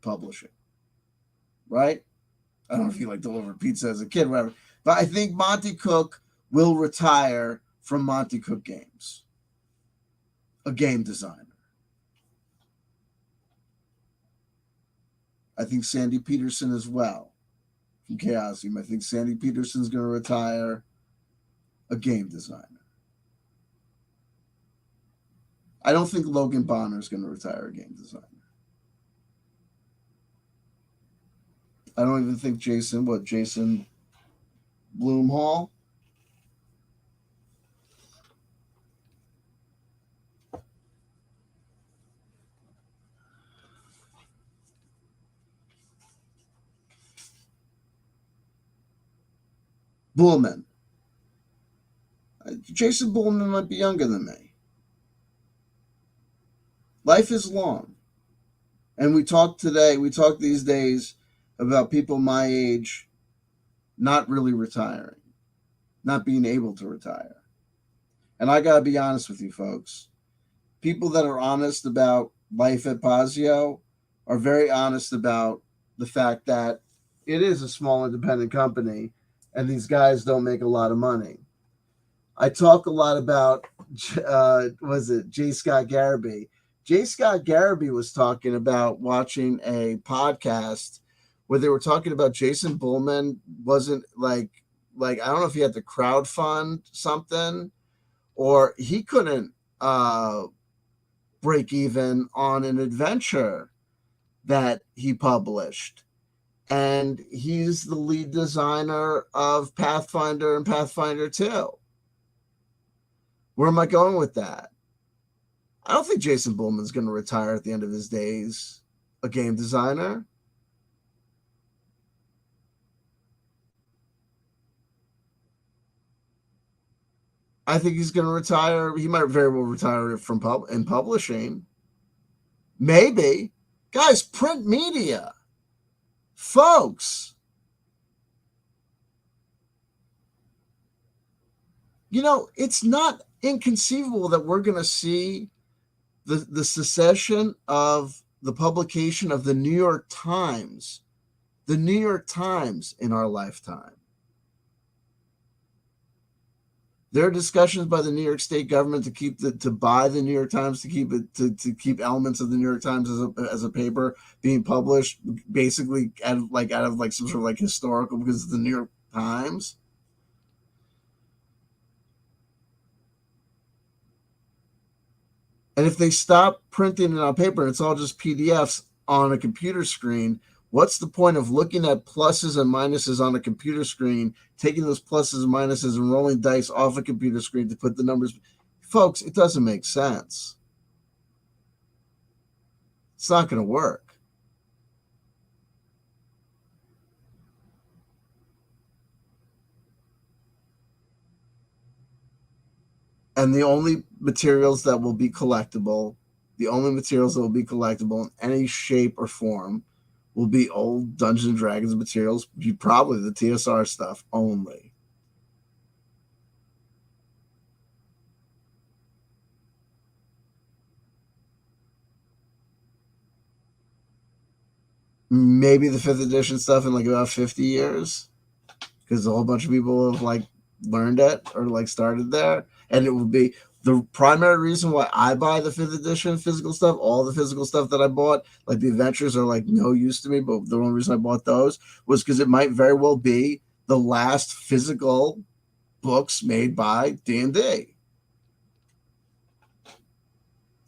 publishing. Right? I don't know if you like delivered pizza as a kid, whatever. But I think Monty Cook will retire from Monty Cook Games, a game designer. I think Sandy Peterson as well from Chaosium. I think Sandy Peterson's going to retire, a game designer. I don't think Logan Bonner is going to retire, a game designer. I don't even think Jason Blumhall? Bullman. Jason Bullman might be younger than me. Life is long. And we talk these days about people my age not really retiring, not being able to retire. And I got to be honest with you folks. People that are honest about life at Pazio are very honest about the fact that it is a small independent company and these guys don't make a lot of money. I talk a lot about, J. Scott Garrity. J. Scott Garrity was talking about watching a podcast where they were talking about Jason Bullman wasn't like I don't know if he had to crowdfund something or he couldn't break even on an adventure that he published. And he's the lead designer of Pathfinder and Pathfinder 2. Where am I going with that? I don't think Jason Bullman's going to retire at the end of his days, a game designer. I think he's going to retire. He might very well retire from publishing. Maybe. Guys, print media. Folks. It's not inconceivable that we're going to see the secession of the publication of the New York Times. The New York Times in our lifetime. There are discussions by the New York State government to buy the New York Times, to keep elements of the New York Times as a paper being published, basically out of some sort of historical, because it's the New York Times. And if they stop printing it on paper and it's all just PDFs on a computer screen, what's the point of looking at pluses and minuses on a computer screen, taking those pluses and minuses and rolling dice off a computer screen to put the numbers? Folks, it doesn't make sense. It's not going to work. And the only materials that will be collectible The only materials that will be collectible in any shape or form will be old Dungeons and Dragons materials, probably the TSR stuff only. Maybe the fifth edition stuff in like about 50 years, because a whole bunch of people have like learned it or like started there. And it would be the primary reason why I buy the fifth edition physical stuff. All the physical stuff that I bought, like the adventures, are like no use to me. But the only reason I bought those was because it might very well be the last physical books made by D&D.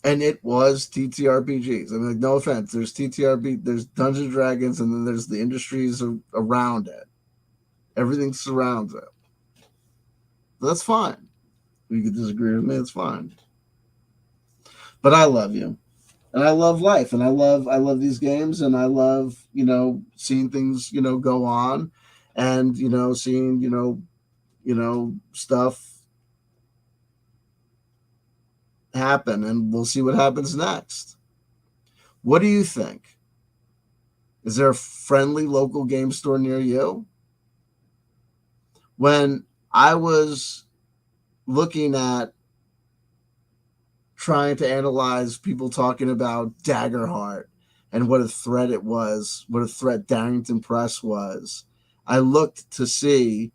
And it was TTRPGs. I mean, like, no offense. There's TTRP, there's Dungeons and Dragons, and then there's the industries around it. Everything surrounds it. That's fine. You could disagree with me. It's fine. But I love you, and I love life, and I love these games, and I love seeing things go on, and seeing stuff happen, and we'll see what happens next. What do you think? Is there a friendly local game store near you? When I was looking at trying to analyze people talking about Daggerheart and what a threat it was, what a threat Darrington Press was, I looked to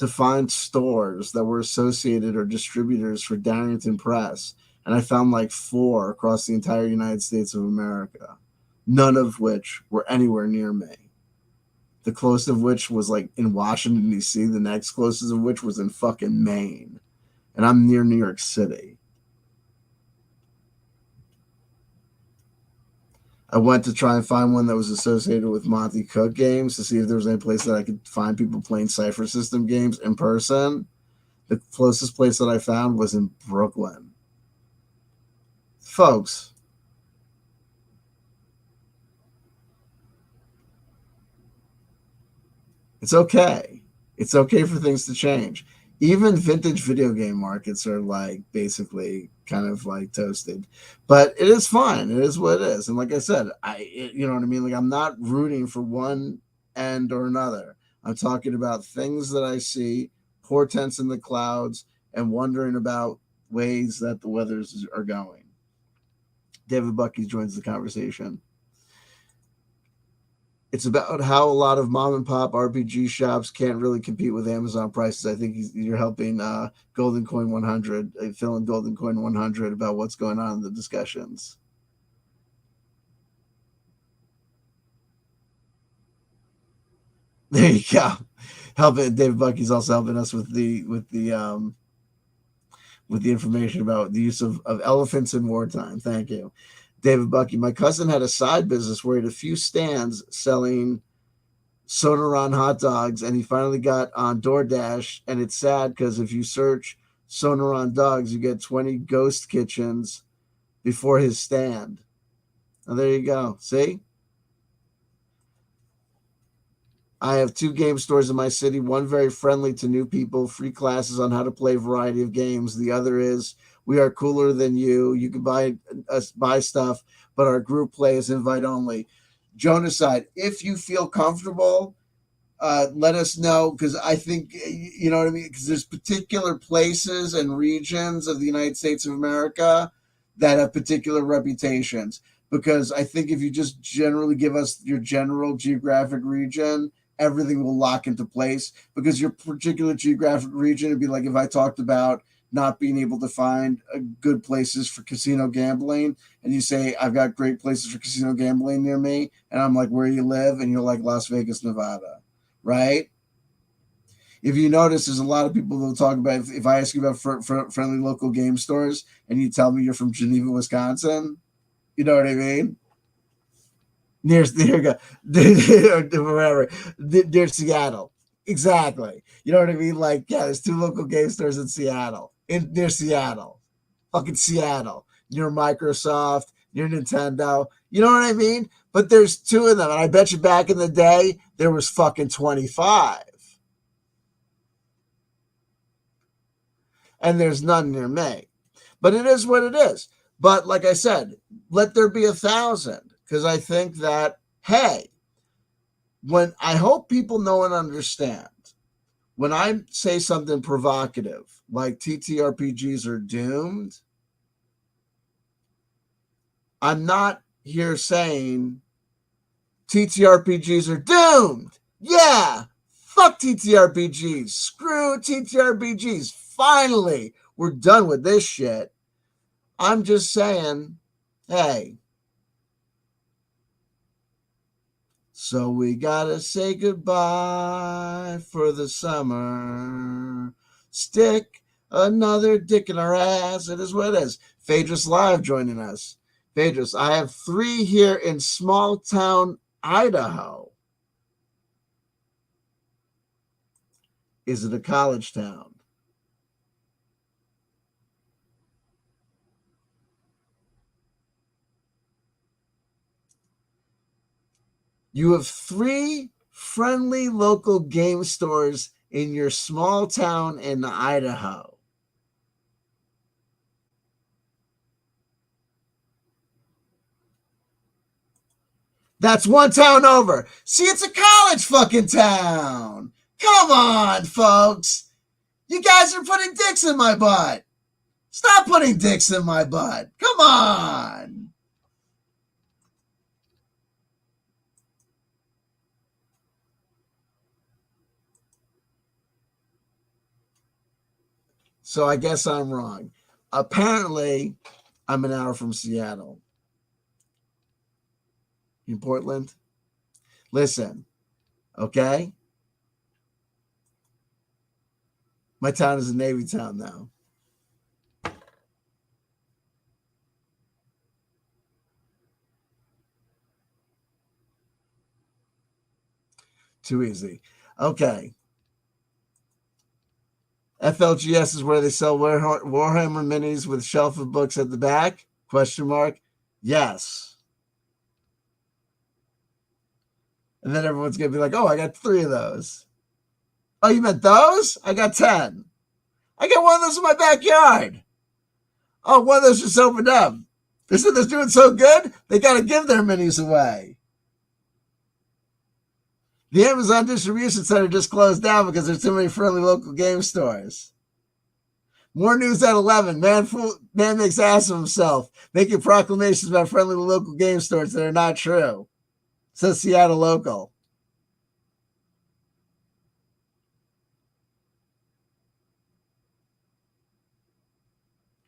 find stores that were associated or distributors for Darrington Press, and I found like 4 across the entire United States of America, none of which were anywhere near me. The closest of which was like in Washington, D.C., the next closest of which was in fucking Maine, and I'm near New York City. I went to try and find one that was associated with Monty Cook games to see if there was any place that I could find people playing Cypher System games in person. The closest place that I found was in Brooklyn. Folks, it's okay. It's okay for things to change. Even vintage video game markets are like basically kind of like toasted, but it is fine. It is what it is. And like I said, you know what I mean? Like, I'm not rooting for one end or another. I'm talking about things that I see, portents in the clouds, and wondering about ways that the weathers are going. David Bucky joins the conversation. It's about how a lot of mom and pop RPG shops can't really compete with Amazon prices. I think you're helping Golden Coin 100, Phil and Golden Coin 100, about what's going on in the discussions. There you go. Helping David Bucky's also helping us with the information about the use of elephants in wartime. Thank you, David Bucky. My cousin had a side business where he had a few stands selling Sonoran hot dogs, and he finally got on DoorDash. And it's sad because if you search Sonoran dogs, you get 20 ghost kitchens before his stand. Now, there you go. See? I have 2 game stores in my city, one very friendly to new people, free classes on how to play a variety of games. The other is, we are cooler than you. You can buy stuff, but our group play is invite only. Jonaside, if you feel comfortable, let us know, because I think, you know what I mean? Because there's particular places and regions of the United States of America that have particular reputations. Because I think if you just generally give us your general geographic region, everything will lock into place. Because your particular geographic region would be like if I talked about not being able to find good places for casino gambling, and you say, I've got great places for casino gambling near me, and I'm like, where you live? And you're like, Las Vegas, Nevada, right? If you notice, there's a lot of people that will talk about, if I ask you about friendly local game stores and you tell me you're from Geneva, Wisconsin, you know what I mean? Near wherever, near Seattle. Exactly. You know what I mean? Like, yeah, there's 2 local game stores in Seattle. Near Seattle. Fucking Seattle. Near Microsoft, near Nintendo. You know what I mean? But there's 2 of them. And I bet you back in the day, there was fucking 25. And there's none near me. But it is what it is. But like I said, let there be 1,000, because I think that, hey, when I hope people know and understand, when I say something provocative like TTRPGs are doomed, I'm not here saying TTRPGs are doomed. Yeah, fuck TTRPGs. Screw TTRPGs. Finally, we're done with this shit. I'm just saying, hey, so we gotta say goodbye for the summer. Stick another dick in our ass. It is what it is. Phaedrus Live joining us. Phaedrus, I have 3 here in small town Idaho. Is it a college town? You have 3 friendly local game stores in your small town in Idaho. That's 1 town over. See, it's a college fucking town. Come on, folks. You guys are putting dicks in my butt. Stop putting dicks in my butt. Come on. So I guess I'm wrong. Apparently, I'm an hour from Seattle. In Portland. Listen, okay? My town is a Navy town now. Too easy. Okay. FLGS is where they sell Warhammer minis with shelf of books at the back? Question mark. Yes. And then everyone's going to be like, oh, I got 3 of those. Oh, you meant those? I got 10. I got 1 of those in my backyard. Oh, 1 of those just opened up. They said they're doing so good, they got to give their minis away. The Amazon distribution center just closed down because there's too many friendly local game stores. More news at 11. Man makes ass of himself, making proclamations about friendly local game stores that are not true. Says Seattle Local.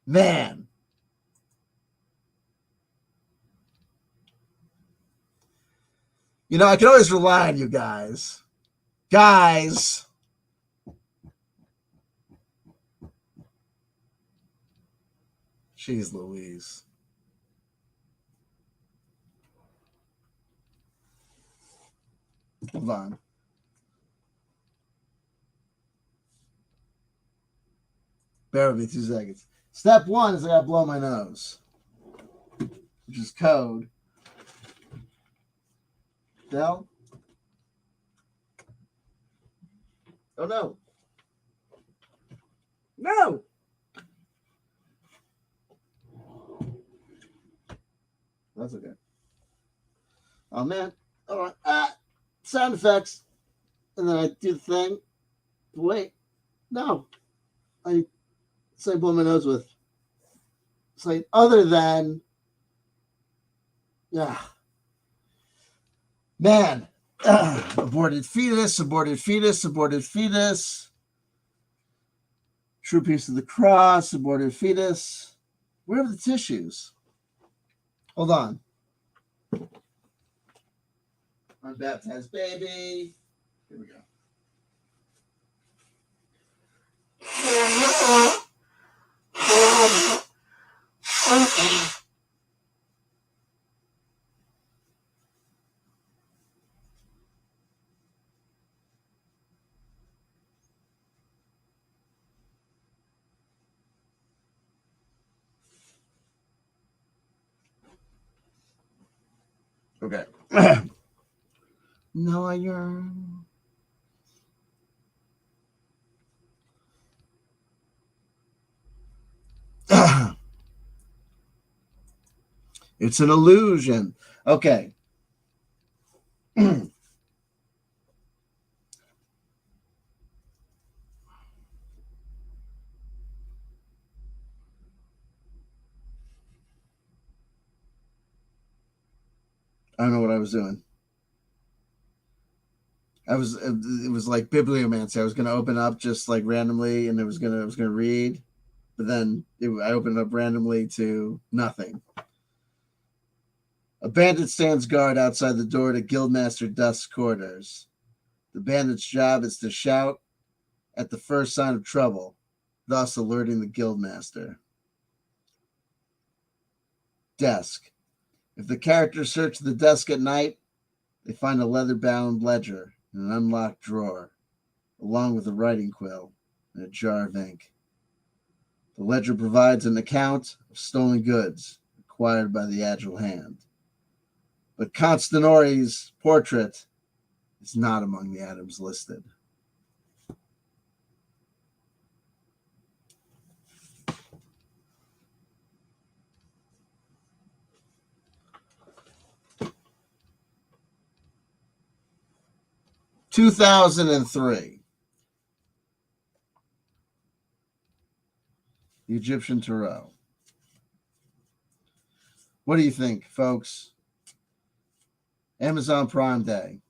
Man. You know, I can always rely on you guys. Guys. Jeez Louise. Hold on. Bear with me 2 seconds. Step 1 is I got to blow my nose, which is code. Del? Oh, no. No! That's okay. Oh, man. All right. Sound effects. And then I do the thing. Wait. No. I say blow my nose with. It's like, other than. Yeah. Man. Aborted fetus, aborted fetus, aborted fetus. True piece of the cross, aborted fetus. Where are the tissues? Hold on. Unbaptized baby. Here we go. Okay. No, you're. It's an illusion. Okay. I don't know what I was doing. It was like bibliomancy. I was gonna open up just like randomly, and I was gonna read, but then I opened up randomly to nothing. A bandit stands guard outside the door to Guildmaster Dusk's quarters. The bandit's job is to shout at the first sign of trouble, thus alerting the Guildmaster. Desk. If the characters search the desk at night, they find a leather-bound ledger in an unlocked drawer, along with a writing quill and a jar of ink. The ledger provides an account of stolen goods acquired by the Agile Hand. But Constantinore's portrait is not among the items listed. (2003), the Egyptian Tarot. What do you think, folks? Amazon Prime Day.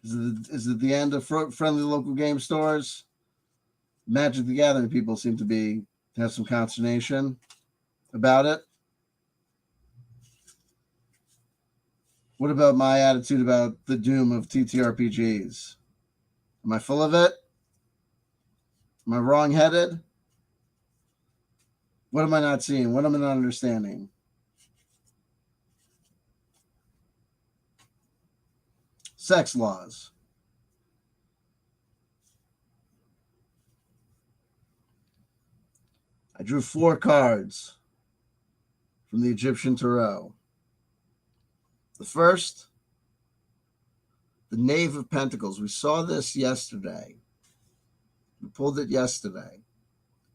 Is it the end of friendly local game stores? Magic the Gathering people seem to have some consternation about it. What about my attitude about the doom of TTRPGs? Am I full of it? Am I wrong-headed? What am I not seeing? What am I not understanding? Sex laws. I drew 4 cards from the Egyptian Tarot. The first, the Knave of Pentacles. We saw this yesterday. We pulled it yesterday.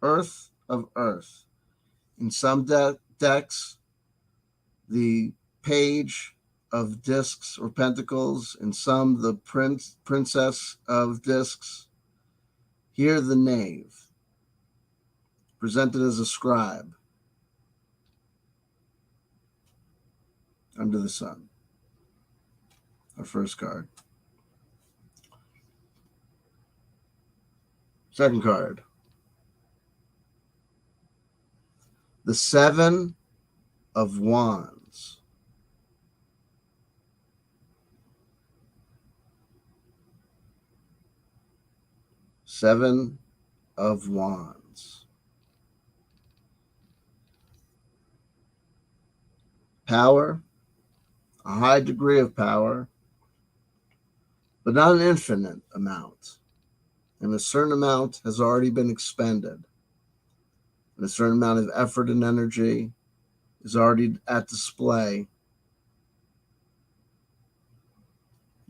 Earth of Earth. In some decks, the Page of Discs or Pentacles. In some, the Princess of Discs. Here, the Knave. Presented as a scribe. Under the sun. Our first card. Second card. The 7 of Wands. Seven of Wands. Power. A high degree of power, but not an infinite amount. And a certain amount has already been expended. And a certain amount of effort and energy is already at display.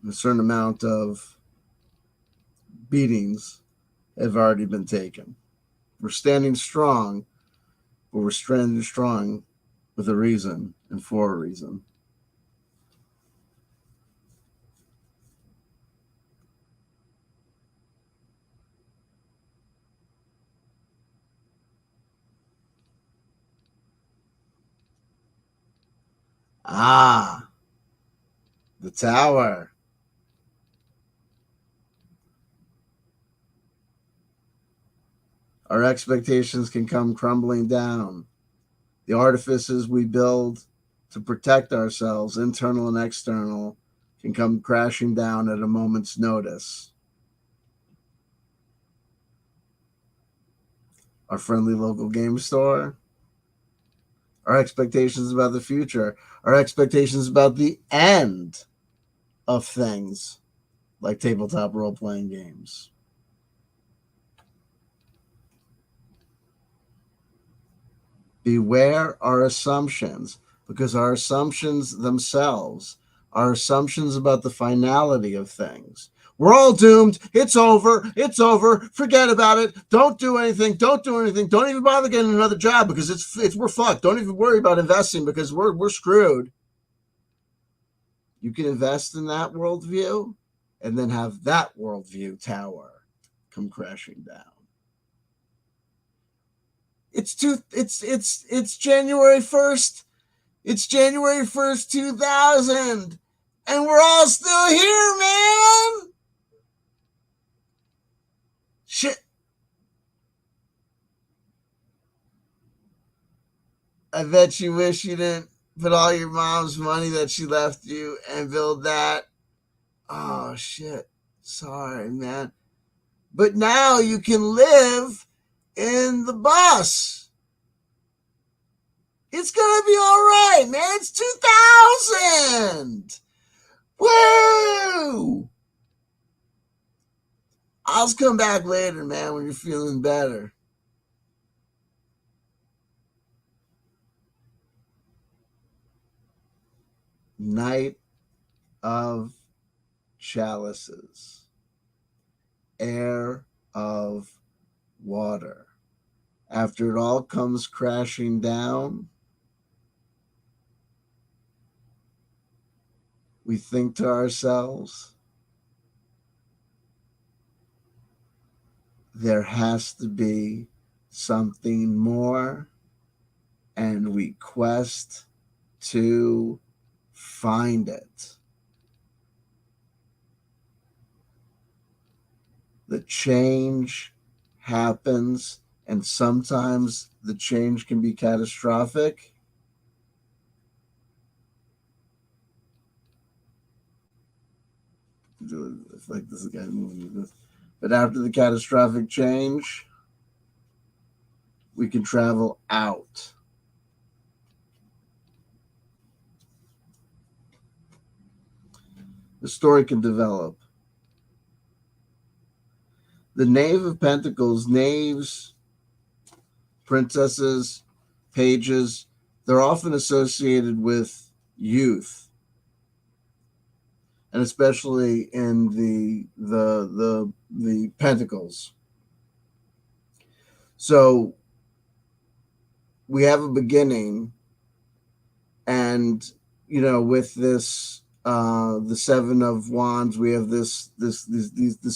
And a certain amount of beatings have already been taken. We're standing strong, but we're standing strong with a reason and for a reason. Ah, the Tower. Our expectations can come crumbling down. The artifices we build to protect ourselves, internal and external, can come crashing down at a moment's notice. Our friendly local game store. Our expectations about the future. Our expectations about the end of things like tabletop role-playing games. Beware our assumptions, because our assumptions themselves our assumptions about the finality of things. We're all doomed. It's over. It's over. Forget about it. Don't do anything. Don't do anything. Don't even bother getting another job because it's we're fucked. Don't even worry about investing because we're screwed. You can invest in that worldview and then have that worldview tower come crashing down. It's January 1st. It's January 1st, 2000. And we're all still here, man. Shit. I bet you wish you didn't put all your mom's money that she left you and build that. Oh, shit. Sorry, man. But now you can live in the bus. It's going to be all right, man. It's 2000. Woo! I'll come back later, man, when you're feeling better. Night of chalices. Air of water. After it all comes crashing down, we think to ourselves, there has to be something more, and we quest to find it. The change happens, and sometimes the change can be catastrophic. It's like this guy moving this. But after the catastrophic change, we can travel out. The story can develop. The Knave of Pentacles, knaves, princesses, pages, they're often associated with youth, and especially in the pentacles. So we have a beginning, and with this the Seven of Wands, we have this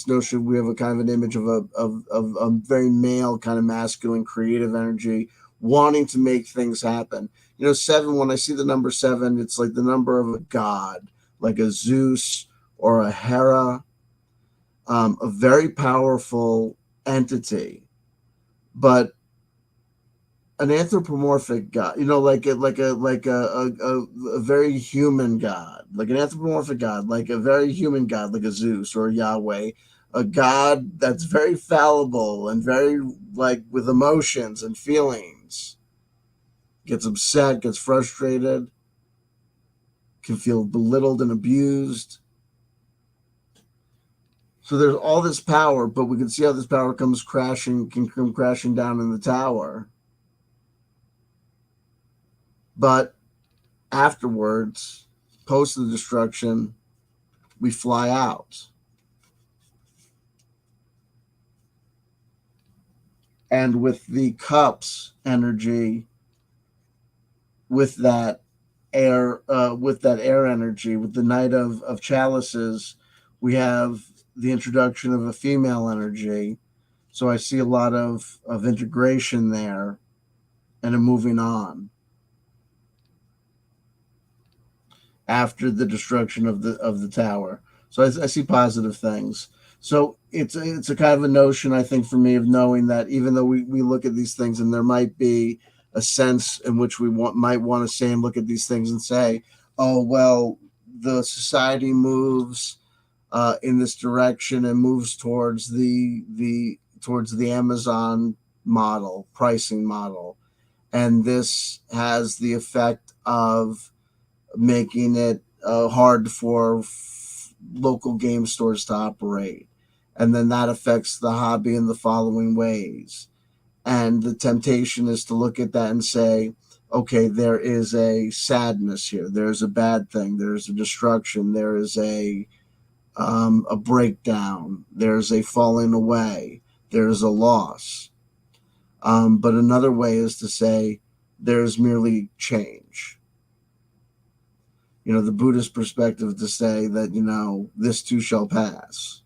notion. We have a kind of an image of a very male, kind of masculine, creative energy, wanting to make things happen. Seven. When I see the number seven, it's like the number of a god, like a Zeus or a Hera, a very powerful entity, but an anthropomorphic god, like a very human god, like an anthropomorphic god, like a very human god, like a Zeus or a Yahweh, a god that's very fallible and very like with emotions and feelings, gets upset, gets frustrated, can feel belittled and abused. So there's all this power, but we can see how this power can come crashing down in the tower. But afterwards, post the destruction, we fly out. And with the cups energy, with that air energy, with the Knight of Chalices, we have the introduction of a female energy. So I see a lot of integration there and a moving on after the destruction of the tower. So I see positive things. So it's a kind of a notion, I think, for me, of knowing that even though we look at these things and there might be a sense in which we might want to say and look at these things and say, oh, well, the society moves in this direction and moves towards the Amazon model, pricing model. And this has the effect of making it hard for local game stores to operate. And then that affects the hobby in the following ways. And the temptation is to look at that and say, okay, there is a sadness here, there's a bad thing, there's a destruction, there is a breakdown, there's a falling away, there's a loss. But another way is to say there's merely change. The Buddhist perspective to say that, this too shall pass,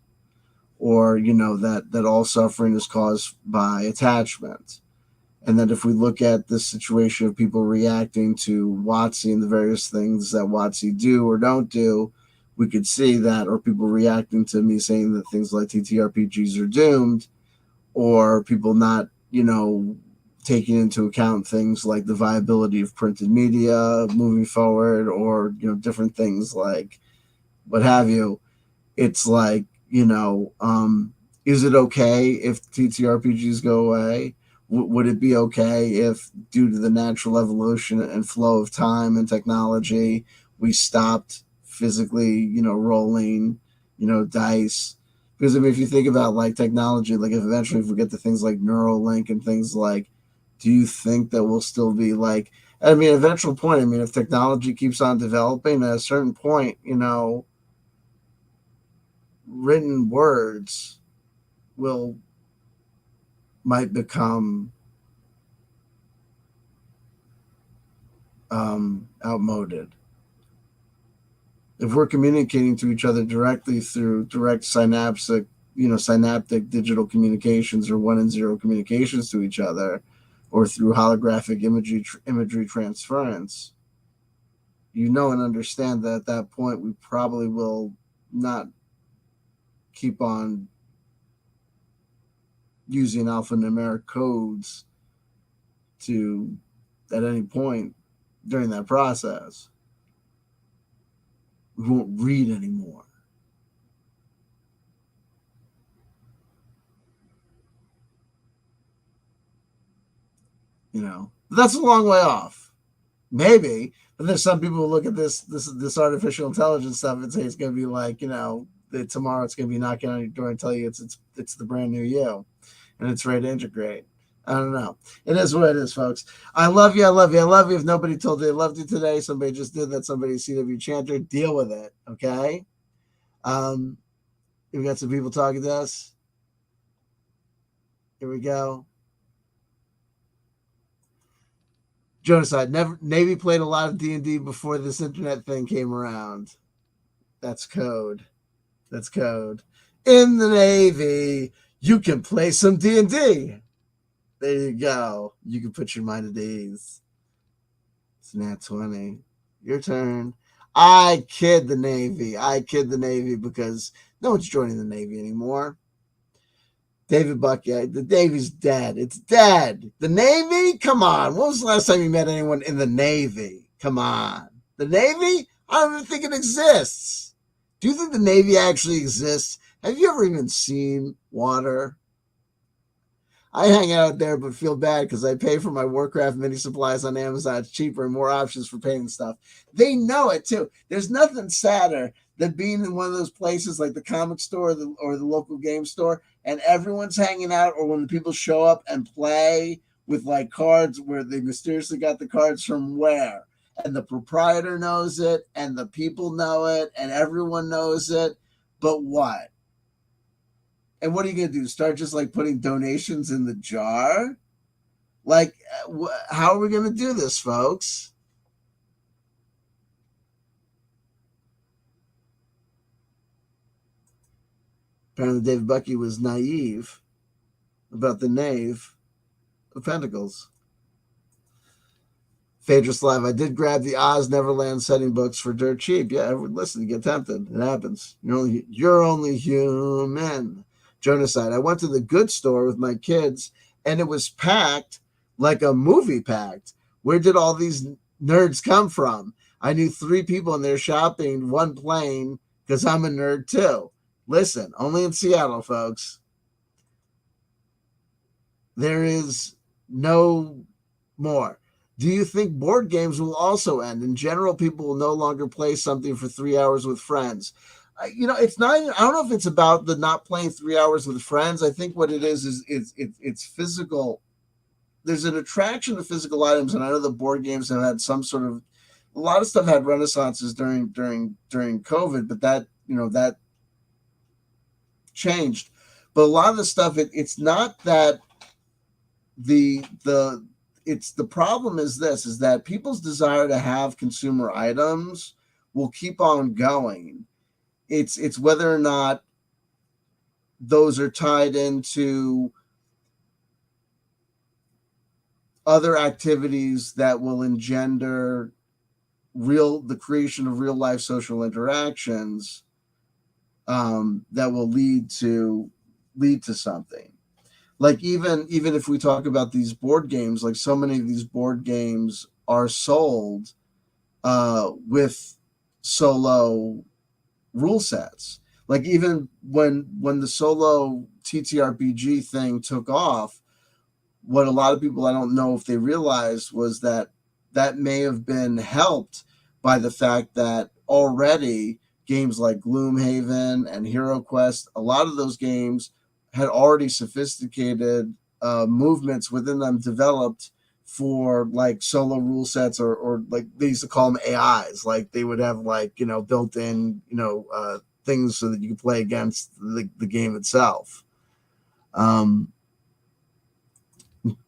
or, that all suffering is caused by attachment. And that if we look at this situation of people reacting to WotC and the various things that WotC do or don't do, we could see that, or people reacting to me saying that things like TTRPGs are doomed, or people not, taking into account things like the viability of printed media moving forward, or, different things like what have you. It's like, is it okay if TTRPGs go away? Would it be okay if, due to the natural evolution and flow of time and technology, we stopped physically, rolling, dice? Because, I mean, if you think about, like, technology, like, if eventually if we get to things like Neuralink and things like, do you think that we'll still be, like, I mean, eventual point, I mean, if technology keeps on developing, at a certain point, written words might become outmoded. If we're communicating to each other directly through direct synaptic digital communications, or 1 and 0 communications to each other, or through holographic imagery transference, and understand that at that point we probably will not keep on using alphanumeric codes to at any point during that process. We won't read anymore. But that's a long way off. Maybe, but there's some people who look at this artificial intelligence stuff and say it's going to be like, that tomorrow it's going to be knocking on your door and tell you it's the brand new you, and it's ready to integrate. I don't know. It is what it is, folks. I love you. I love you. I love you. If nobody told you they loved you today, somebody just did that. Somebody CW chanter. Deal with it. Okay. We got some people talking to us. Here we go. Genocide. Navy played a lot of D&D before this internet thing came around. That's code. That's code. In the Navy, you can play some D&D. There you go. You can put your mind at ease. It's nat 20. Your turn. I kid the Navy because no one's joining the Navy anymore. David Bucky, the Navy's dead. It's dead. The Navy? Come on. When was the last time you met anyone in the Navy? Come on. The Navy? I don't even think it exists. Do you think the Navy actually exists? Have you ever even seen water? I hang out there but feel bad because I pay for my Warcraft mini supplies on Amazon. It's cheaper and more options for paying stuff. They know it too. There's nothing sadder than being in one of those places like the comic store or the local game store, and everyone's hanging out, or when the people show up and play with like cards where they mysteriously got the cards from where. And the proprietor knows it, and the people know it, and everyone knows it. But what? And what are you going to do? Start just like putting donations in the jar? Like, how are we going to do this, folks? Apparently, David Bucky was naive about the Knave of Pentacles. Phaedrus Live. I did grab the Oz Neverland setting books for dirt cheap. Yeah, listen, you get tempted. It happens. You're only human. Genocide. I went to the goods store with my kids, and it was packed like a movie packed. Where did all these nerds come from? I knew 3 people in there shopping, 1 playing, because I'm a nerd too. Listen, only in Seattle, folks. There is no more. Do you think board games will also end? In general, people will no longer play something for 3 hours with friends. It's not. I don't know if it's about the not playing 3 hours with friends. I think what it is it's physical there's an attraction to physical items, and I know the board games have had some sort of, a lot of stuff had renaissances during COVID, but that, that changed. But a lot of the stuff, it's not that the it's the problem is this, is that people's desire to have consumer items will keep on going. It's whether or not those are tied into other activities that will engender the creation of real life social interactions, that will lead to something. Like even if we talk about these board games, like so many of these board games are sold with solo rule sets. Like even when the solo TTRPG thing took off, what a lot of people, I don't know if they realized, was that may have been helped by the fact that already games like Gloomhaven and Hero Quest, a lot of those games had already sophisticated movements within them developed for like solo rule sets, or like they used to call them AIs. Like they would have like, built in, things so that you could play against the game itself.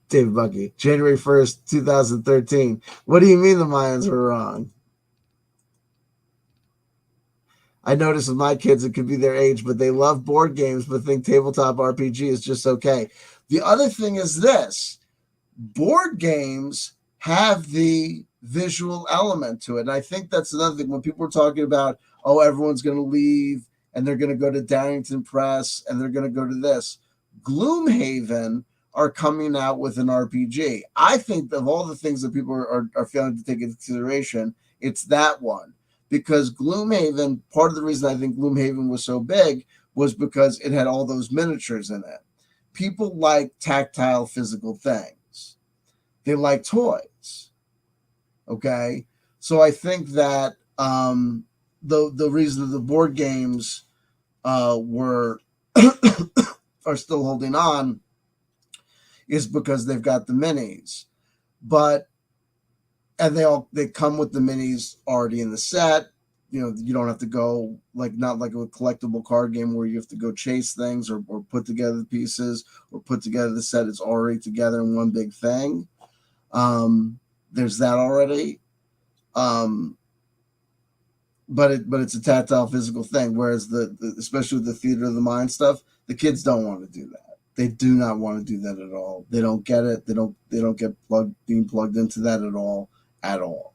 David Bucky, January 1st, 2013. What do you mean the Mayans were wrong? I noticed with my kids, it could be their age, but they love board games, but think tabletop RPG is just okay. The other thing is this: board games have the visual element to it. And I think that's another thing when people are talking about, oh, everyone's going to leave and they're going to go to Darrington Press and they're going to go to this. Gloomhaven are coming out with an RPG. I think of all the things that people are failing to take into consideration, it's that one. Because Gloomhaven, part of the reason I think Gloomhaven was so big was because it had all those miniatures in it. People like tactile physical things. They like toys. Okay? So I think that the reason the board games were are still holding on is because they've got the minis. And they come with the minis already in the set. You don't have to go not like a collectible card game where you have to go chase things or put together the pieces or put together the set. It's already together in one big thing. There's that already. But it's a tactile physical thing. Whereas especially with the theater of the mind stuff, the kids don't want to do that. They do not want to do that at all. They don't get it. They don't get being plugged into that at all.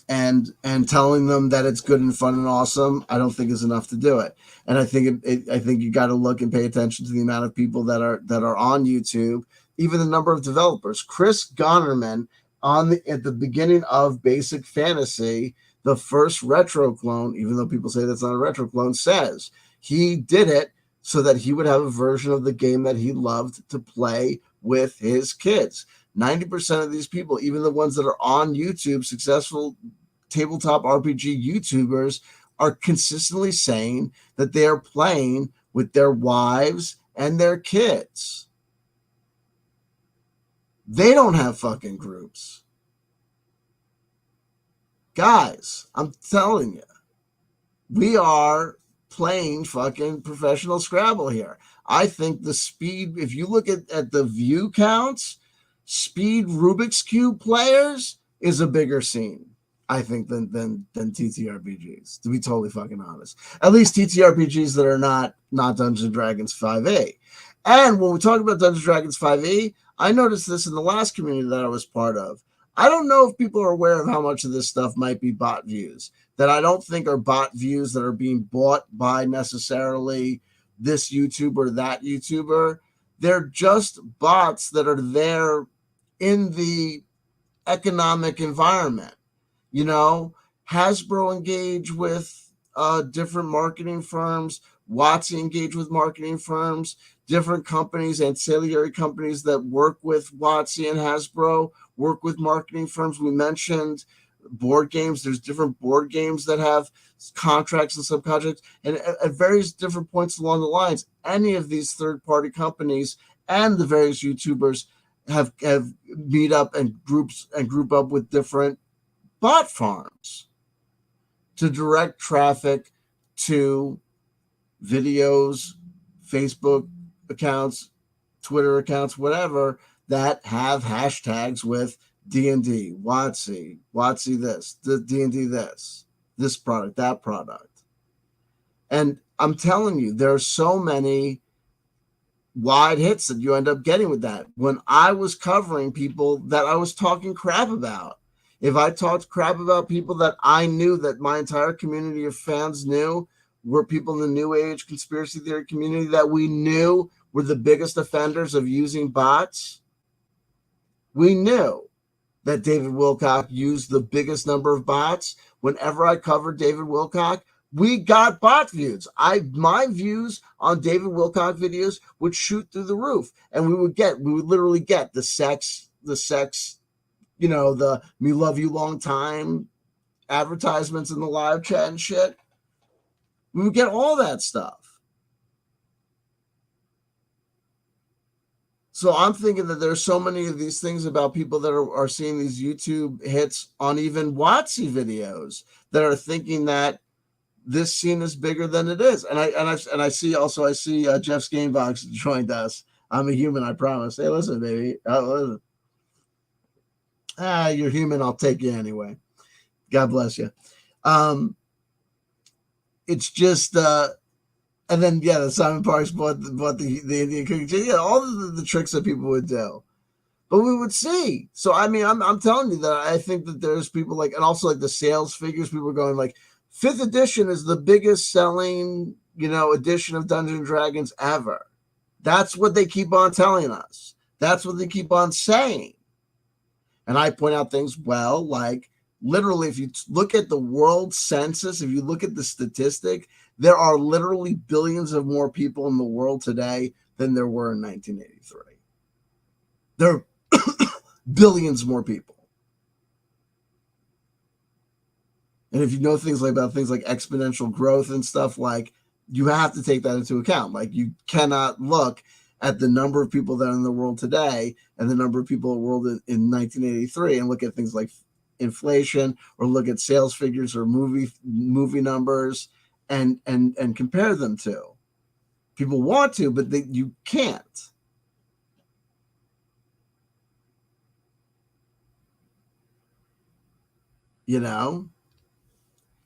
And telling them that it's good and fun and awesome, I don't think is enough to do it. And I think I think you got to look and pay attention to the amount of people that are on YouTube, even the number of developers. Chris Gonnerman at the beginning of Basic Fantasy, the first retro clone, even though people say that's not a retro clone, says he did it so that he would have a version of the game that he loved to play with his kids. 90% of these people, even the ones that are on YouTube, successful tabletop RPG YouTubers, are consistently saying that they are playing with their wives and their kids. They don't have fucking groups. Guys, I'm telling you, we are playing fucking professional Scrabble here. I think the speed, if you look at the view counts, speed Rubik's Cube players is a bigger scene, I think, than TTRPGs, to be totally fucking honest. At least TTRPGs that are not Dungeons & Dragons 5e. And when we talk about Dungeons & Dragons 5e, I noticed this in the last community that I was part of. I don't know if people are aware of how much of this stuff might be bot views, that I don't think are bot views that are being bought by necessarily this YouTuber or that YouTuber. They're just bots that are there in the economic environment. Hasbro engage with different marketing firms. WotC engage with marketing firms. Different companies, ancillary companies that work with WotC and Hasbro work with marketing firms. We mentioned board games. There's different board games that have contracts and subcontracts. And at various different points along the lines, any of these third-party companies and the various YouTubers have meet up and group up with different bot farms to direct traffic to videos, Facebook accounts, Twitter accounts, whatever, that have hashtags with D&D, WotC this, the D&D this product, that product. And I'm telling you, there are so many wide hits that you end up getting with that. When I was covering people that I was talking crap about, if I talked crap about people that I knew that my entire community of fans knew were people in the New Age conspiracy theory community that we knew were the biggest offenders of using bots, we knew that David Wilcock used the biggest number of bots. Whenever I covered David Wilcock, we got bot views. My views on David Wilcock videos would shoot through the roof, and we would literally get the sex, the "me love you long time" advertisements in the live chat and shit. We would get all that stuff. So I'm thinking that there's so many of these things about people that are seeing these YouTube hits on even WotC videos that are thinking that this scene is bigger than it is. And I see Jeff's Gamebox joined us. I'm a human, I promise. Hey, listen, baby. Listen. You're human. I'll take you anyway. God bless you. It's just and then the Simon Parks bought the Indian cookie. Yeah, all the tricks that people would do. But we would see. So I mean, I'm telling you that I think that there's people like, and also like the sales figures, people are going like 5th edition is the biggest selling, edition of Dungeons and Dragons ever. That's what they keep on telling us. That's what they keep on saying. And I point out things, well, like literally, if you look at the world census, if you look at the statistic, there are literally billions of more people in the world today than there were in 1983. There are billions more people. And if you know things like exponential growth and stuff, like you have to take that into account. Like you cannot look at the number of people that are in the world today and the number of people in the world in 1983 and look at things like inflation or look at sales figures or movie numbers and compare them to. People want to, but you can't.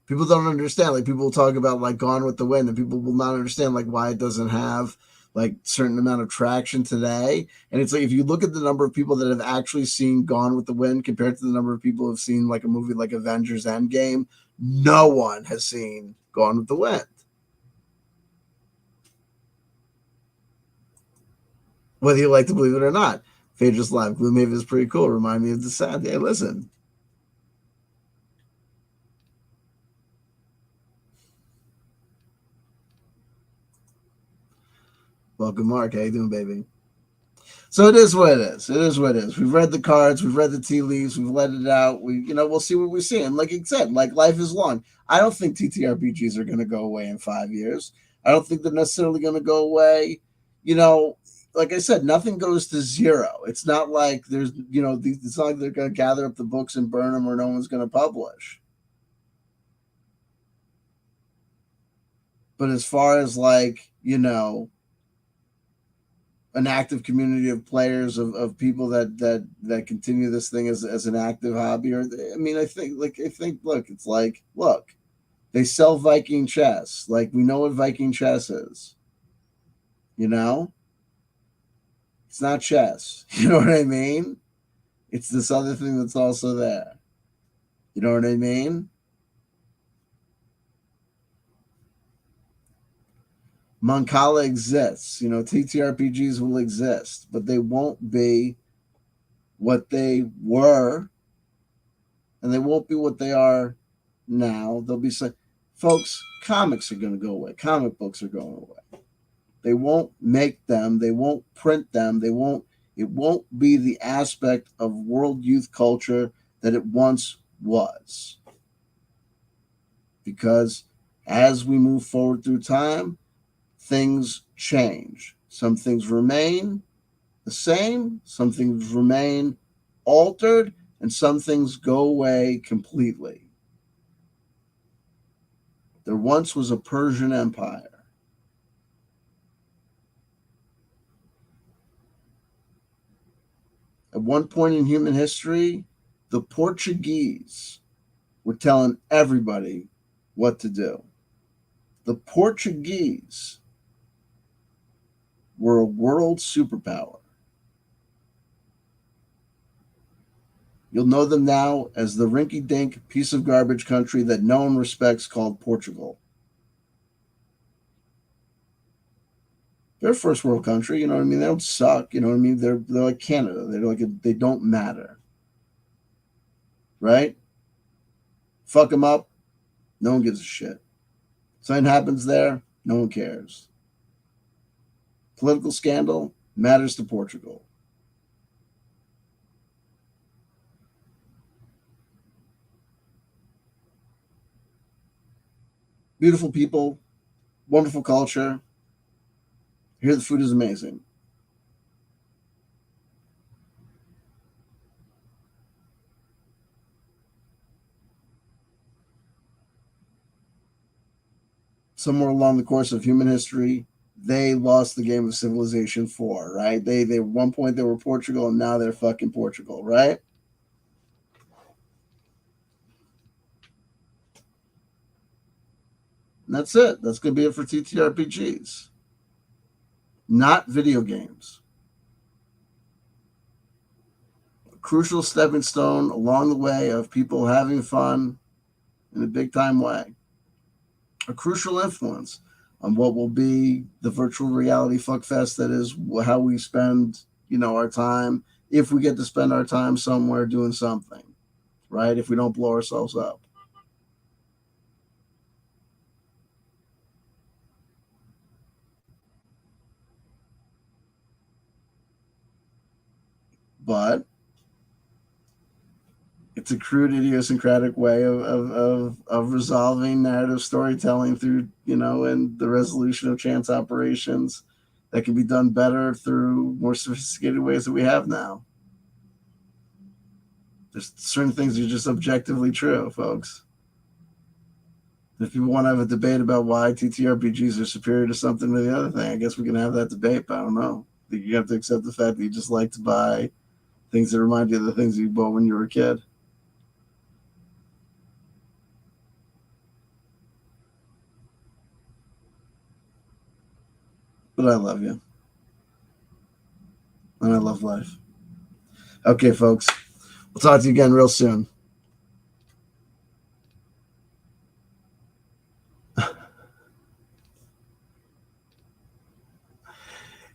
People don't understand. Like people will talk about like Gone with the Wind, and people will not understand like why it doesn't have like certain amount of traction today. And it's like if you look at the number of people that have actually seen Gone with the Wind compared to the number of people who have seen like a movie like Avengers Endgame, no one has seen Gone with the Wind. Whether you like to believe it or not. Phaedra's Live. Gloomhaven is pretty cool. Remind me of the sound. Hey, listen. Welcome, Mark. How you doing, baby? So it is what it is. It is what it is. We've read the cards. We've read the tea leaves. We've let it out. We'll see what we see. And like I said, like life is long. I don't think TTRPGs are going to go away in 5 years. I don't think they're necessarily going to go away. Like I said, nothing goes to zero. It's not like there's, it's not like they're going to gather up the books and burn them or no one's going to publish. But as far as like, an active community of players of people that continue this thing as an active hobby, or I think look, it's like, look, they sell Viking chess. Like we know what Viking chess is. It's not chess. You know what I mean? It's this other thing that's also there. You know what I mean? Mancala exists. TTRPGs will exist, but they won't be what they were, and they won't be what they are now. They'll be folks, comics are going to go away. Comic books are going away. They won't make them. They won't print them. It won't be the aspect of world youth culture that it once was. Because as we move forward through time, things change. Some things remain, the same, some things remain altered, and some things go away completely. There once was a Persian Empire. At one point in human history, the Portuguese were telling everybody what to do. The Portuguese were a world superpower. You'll know them now as the rinky-dink piece of garbage country that no one respects called Portugal. They're a first world country, you know what I mean? They don't suck, you know what I mean? They're like Canada. They don't matter, right? Fuck them up, no one gives a shit. Something happens there, no one cares. Political scandal matters to Portugal. Beautiful people, wonderful culture. Here the food is amazing. Somewhere along the course of human history, they lost the game of civilization 4, right? They at one point they were Portugal and now they're fucking Portugal, right? And that's it. That's gonna be it for TTRPGs. Not video games. A crucial stepping stone along the way of people having fun in a big time way. A crucial influence on what will be the virtual reality fuckfest that is how we spend, our time, if we get to spend our time somewhere doing something, right? If we don't blow ourselves up. But it's a crude, idiosyncratic way of resolving narrative storytelling through, and the resolution of chance operations that can be done better through more sophisticated ways that we have now. There's certain things that are just objectively true, folks. If people want to have a debate about why TTRPGs are superior to something or the other thing, I guess we can have that debate, but I don't know. I think you have to accept the fact that you just like to buy things that remind you of the things you bought when you were a kid. But I love you. And I love life. Okay, folks. We'll talk to you again real soon.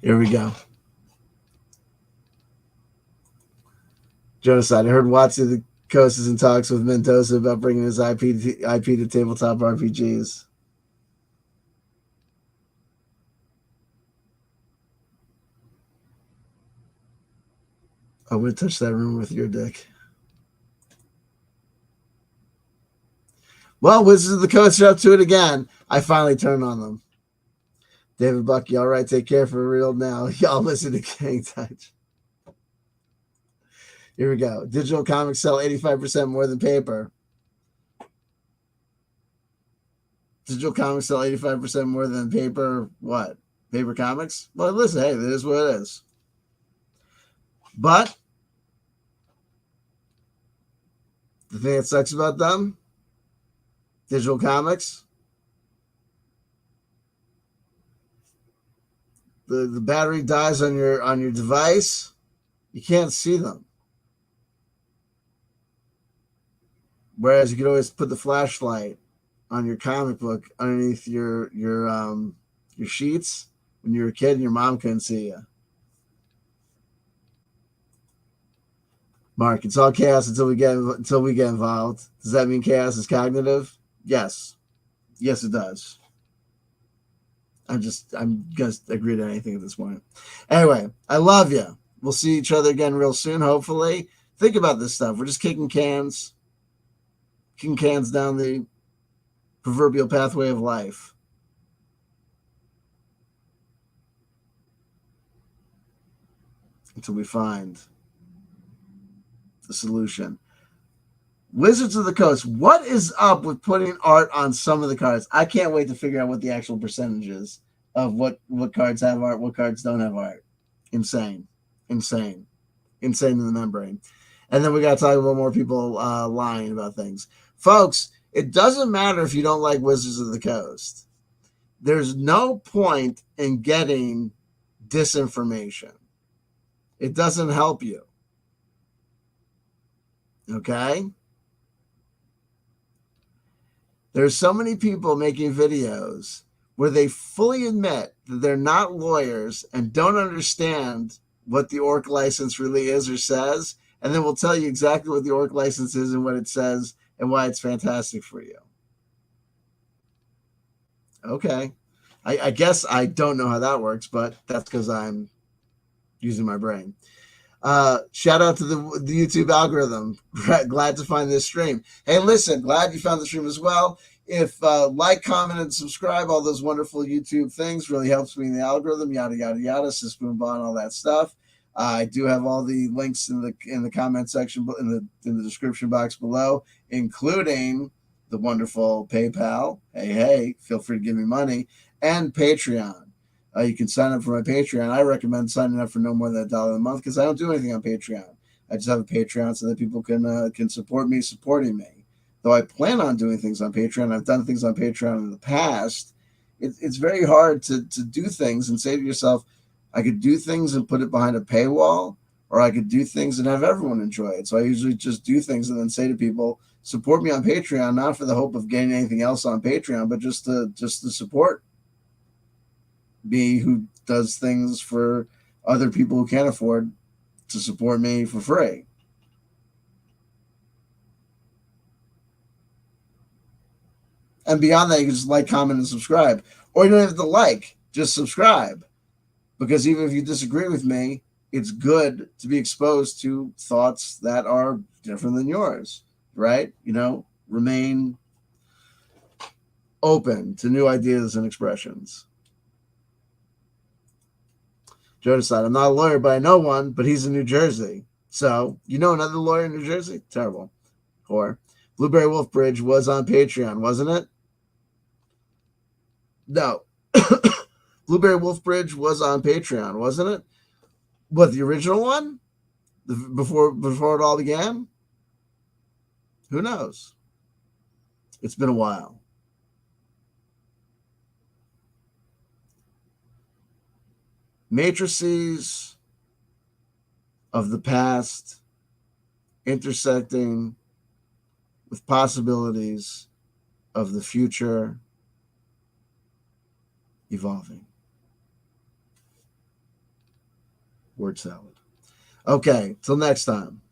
Here we go. Genocide. I heard Watson the Coast is in talks with Mendoza about bringing his IP to tabletop RPGs. I'm going to touch that room with your dick. Well, Wizards of the Coast are up to it again. I finally turned on them. David Bucky, all right, take care for real now. Y'all listen to Gang Touch. Here we go. Digital comics sell 85% more than paper. Digital comics sell 85% more than paper. What? Paper comics? Well, listen, hey, that is what it is. But the thing that sucks about them, digital comics, the battery dies on your device, you can't see them. Whereas you could always put the flashlight on your comic book underneath your sheets when you were a kid and your mom couldn't see you. Mark, it's all chaos until we get involved. Does that mean chaos is cognitive? Yes. Yes, it does. I'm gonna agree to anything at this point. Anyway, I love you. We'll see each other again real soon, hopefully. Think about this stuff. We're just kicking cans down the proverbial pathway of life. until we find the solution. Wizards of the Coast. What is up with putting art on some of the cards? I can't wait to figure out what the actual percentage is of what cards have art, what cards don't have art. Insane. Insane. Insane in the membrane. And then we got to talk about more people lying about things. Folks, it doesn't matter if you don't like Wizards of the Coast. There's no point in getting disinformation. It doesn't help you. Okay? There's so many people making videos where they fully admit that they're not lawyers and don't understand what the ORC license really is or says, and then we'll tell you exactly what the ORC license is and what it says and why it's fantastic for you. Okay. I guess I don't know how that works, but that's because I'm using my brain. Shout out to the YouTube algorithm. Glad to find this stream. Hey, listen, glad you found the stream as well. If like, comment, and subscribe, all those wonderful YouTube things really helps me in the algorithm. Yada yada yada, Sisboom Bon, all that stuff. I do have all the links in the comment section in the description box below, including the wonderful PayPal. Hey, feel free to give me money, and Patreon. You can sign up for my Patreon. I recommend signing up for no more than $1 a month because I don't do anything on Patreon. I just have a Patreon so that people can support me supporting me. Though I plan on doing things on Patreon. I've done things on Patreon in the past. It's very hard to do things and say to yourself, I could do things and put it behind a paywall, or I could do things and have everyone enjoy it. So I usually just do things and then say to people, support me on Patreon, not for the hope of getting anything else on Patreon, but just to support me, who does things for other people who can't afford to support me for free. And beyond that, you can just like, comment, and subscribe. Or you don't have to like, just subscribe. Because even if you disagree with me, it's good to be exposed to thoughts that are different than yours, right? Remain open to new ideas and expressions. Joe decided, I'm not a lawyer, but I know one, but he's in New Jersey. So, another lawyer in New Jersey? Terrible. Or Blueberry Wolf Bridge was on Patreon, wasn't it? No. Blueberry Wolf Bridge was on Patreon, wasn't it? What, the original one? Before it all began? Who knows? It's been a while. Matrices of the past intersecting with possibilities of the future evolving. Word salad. Okay, till next time.